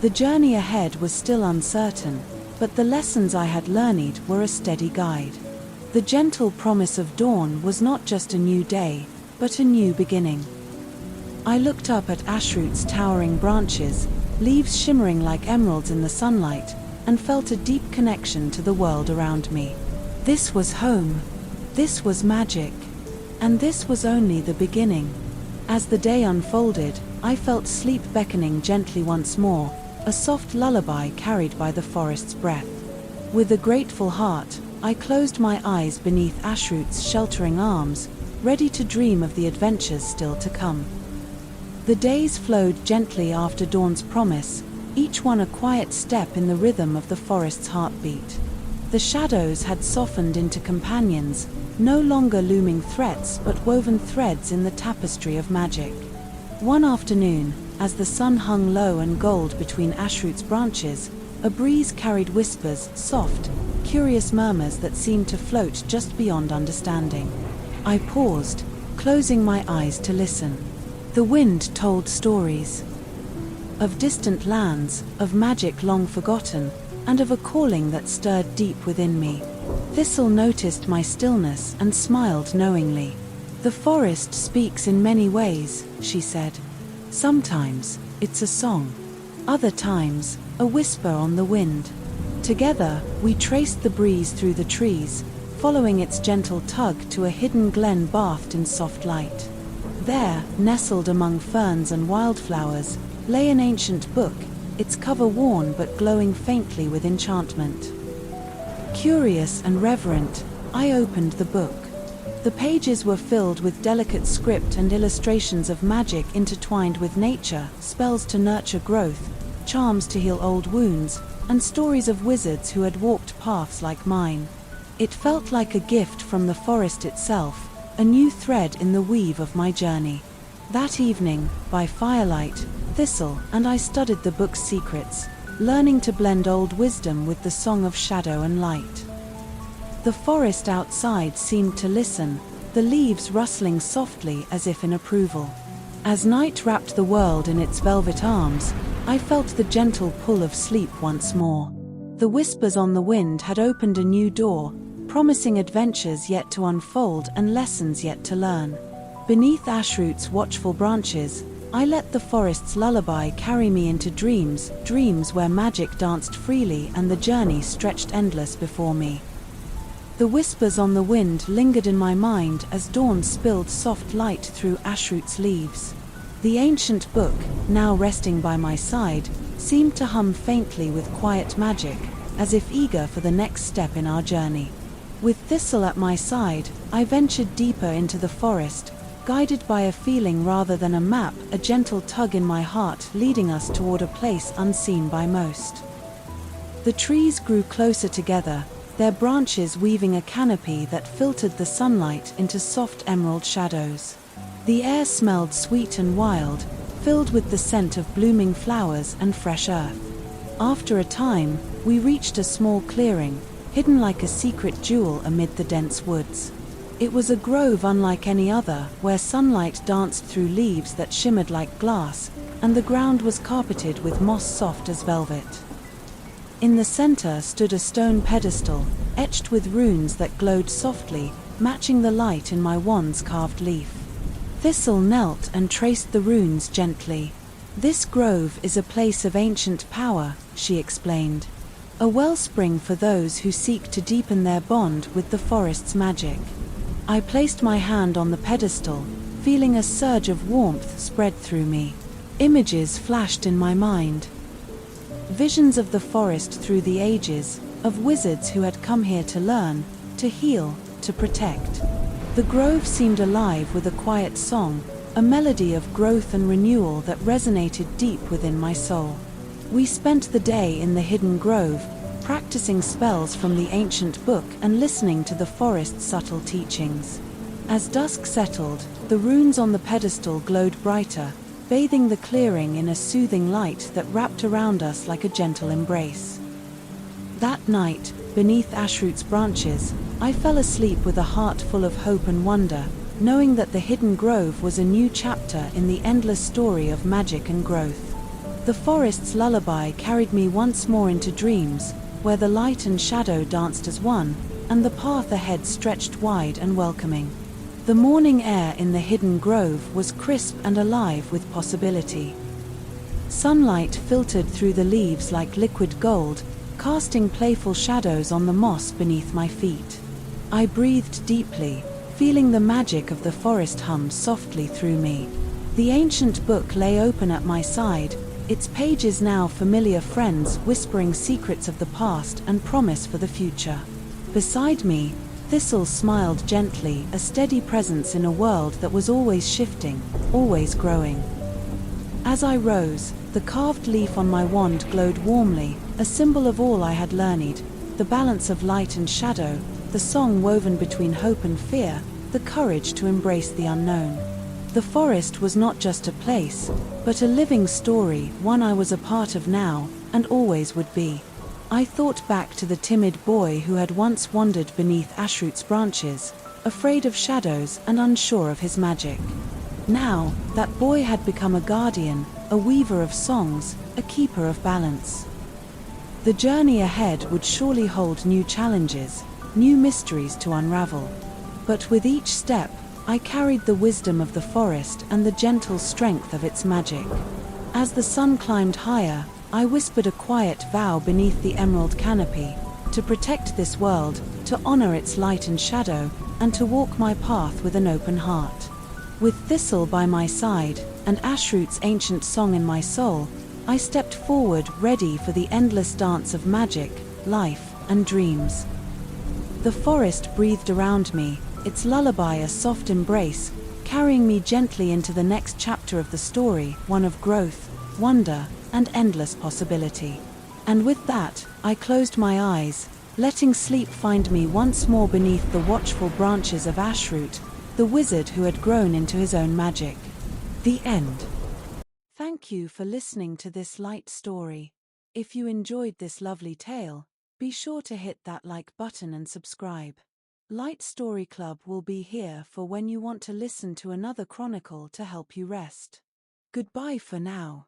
The journey ahead was still uncertain, but the lessons I had learned were a steady guide. The gentle promise of dawn was not just a new day, but a new beginning. I looked up at ashroot's towering branches, leaves shimmering like emeralds in the sunlight, and felt a deep connection to the world around me. This was home. This was magic. And this was only the beginning. As the day unfolded, I felt sleep beckoning gently once more, a soft lullaby carried by the forest's breath. With a grateful heart, I closed my eyes beneath ashroot's sheltering arms, ready to dream of the adventures still to come. The days flowed gently after dawn's promise, each one a quiet step in the rhythm of the forest's heartbeat. The shadows had softened into companions, no longer looming threats but woven threads in the tapestry of magic. One afternoon, as the sun hung low and gold between ashroot's branches, a breeze carried whispers, soft, curious murmurs that seemed to float just beyond understanding. I paused, closing my eyes to listen. The wind told stories of distant lands, of magic long forgotten, and of a calling that stirred deep within me. Thistle noticed my stillness and smiled knowingly. "The forest speaks in many ways," she said. "Sometimes, it's a song. Other times, a whisper on the wind." Together, we traced the breeze through the trees, following its gentle tug to a hidden glen bathed in soft light. There, nestled among ferns and wildflowers, lay an ancient book, its cover worn but glowing faintly with enchantment. Curious and reverent, I opened the book. The pages were filled with delicate script and illustrations of magic intertwined with nature, spells to nurture growth, charms to heal old wounds, and stories of wizards who had walked paths like mine. It felt like a gift from the forest itself, a new thread in the weave of my journey. That evening, by firelight, Thistle and I studied the book's secrets, learning to blend old wisdom with the song of shadow and light. The forest outside seemed to listen, the leaves rustling softly as if in approval. As night wrapped the world in its velvet arms, I felt the gentle pull of sleep once more. The whispers on the wind had opened a new door, promising adventures yet to unfold and lessons yet to learn. Beneath ashroot's watchful branches, I let the forest's lullaby carry me into dreams, dreams where magic danced freely and the journey stretched endless before me. The whispers on the wind lingered in my mind as dawn spilled soft light through ashroot's leaves. The ancient book, now resting by my side, seemed to hum faintly with quiet magic, as if eager for the next step in our journey. With Thistle at my side, I ventured deeper into the forest, guided by a feeling rather than a map, a gentle tug in my heart leading us toward a place unseen by most. The trees grew closer together, their branches weaving a canopy that filtered the sunlight into soft emerald shadows. The air smelled sweet and wild, filled with the scent of blooming flowers and fresh earth. After a time, we reached a small clearing, hidden like a secret jewel amid the dense woods. It was a grove unlike any other, where sunlight danced through leaves that shimmered like glass, and the ground was carpeted with moss soft as velvet. In the center stood a stone pedestal, etched with runes that glowed softly, matching the light in my wand's carved leaf. Thistle knelt and traced the runes gently. "This grove is a place of ancient power," she explained. "A wellspring for those who seek to deepen their bond with the forest's magic." I placed my hand on the pedestal, feeling a surge of warmth spread through me. Images flashed in my mind. Visions of the forest through the ages, of wizards who had come here to learn, to heal, to protect. The grove seemed alive with a quiet song, a melody of growth and renewal that resonated deep within my soul. We spent the day in the hidden grove, practicing spells from the ancient book and listening to the forest's subtle teachings. As dusk settled, the runes on the pedestal glowed brighter, bathing the clearing in a soothing light that wrapped around us like a gentle embrace. That night, beneath ashroot's branches, I fell asleep with a heart full of hope and wonder, knowing that the hidden grove was a new chapter in the endless story of magic and growth. The forest's lullaby carried me once more into dreams, where the light and shadow danced as one, and the path ahead stretched wide and welcoming. The morning air in the hidden grove was crisp and alive with possibility. Sunlight filtered through the leaves like liquid gold, casting playful shadows on the moss beneath my feet. I breathed deeply, feeling the magic of the forest hum softly through me. The ancient book lay open at my side, its pages now familiar friends whispering secrets of the past and promise for the future. Beside me, Thistle smiled gently, a steady presence in a world that was always shifting, always growing. As I rose, the carved leaf on my wand glowed warmly, a symbol of all I had learned, the balance of light and shadow, the song woven between hope and fear, the courage to embrace the unknown. The forest was not just a place, but a living story, one I was a part of now, and always would be. I thought back to the timid boy who had once wandered beneath ashroot's branches, afraid of shadows and unsure of his magic. Now, that boy had become a guardian, a weaver of songs, a keeper of balance. The journey ahead would surely hold new challenges, new mysteries to unravel. But with each step, I carried the wisdom of the forest and the gentle strength of its magic. As the sun climbed higher, I whispered a quiet vow beneath the emerald canopy, to protect this world, to honor its light and shadow, and to walk my path with an open heart. With Thistle by my side, and ashroot's ancient song in my soul, I stepped forward ready for the endless dance of magic, life, and dreams. The forest breathed around me, its lullaby a soft embrace, carrying me gently into the next chapter of the story, one of growth, wonder, and endless possibility. And with that, I closed my eyes, letting sleep find me once more beneath the watchful branches of Ashroot, the wizard who had grown into his own magic. The end. Thank you for listening to this light story. If you enjoyed this lovely tale, be sure to hit that like button and subscribe. Light Story Club will be here for when you want to listen to another chronicle to help you rest. Goodbye for now.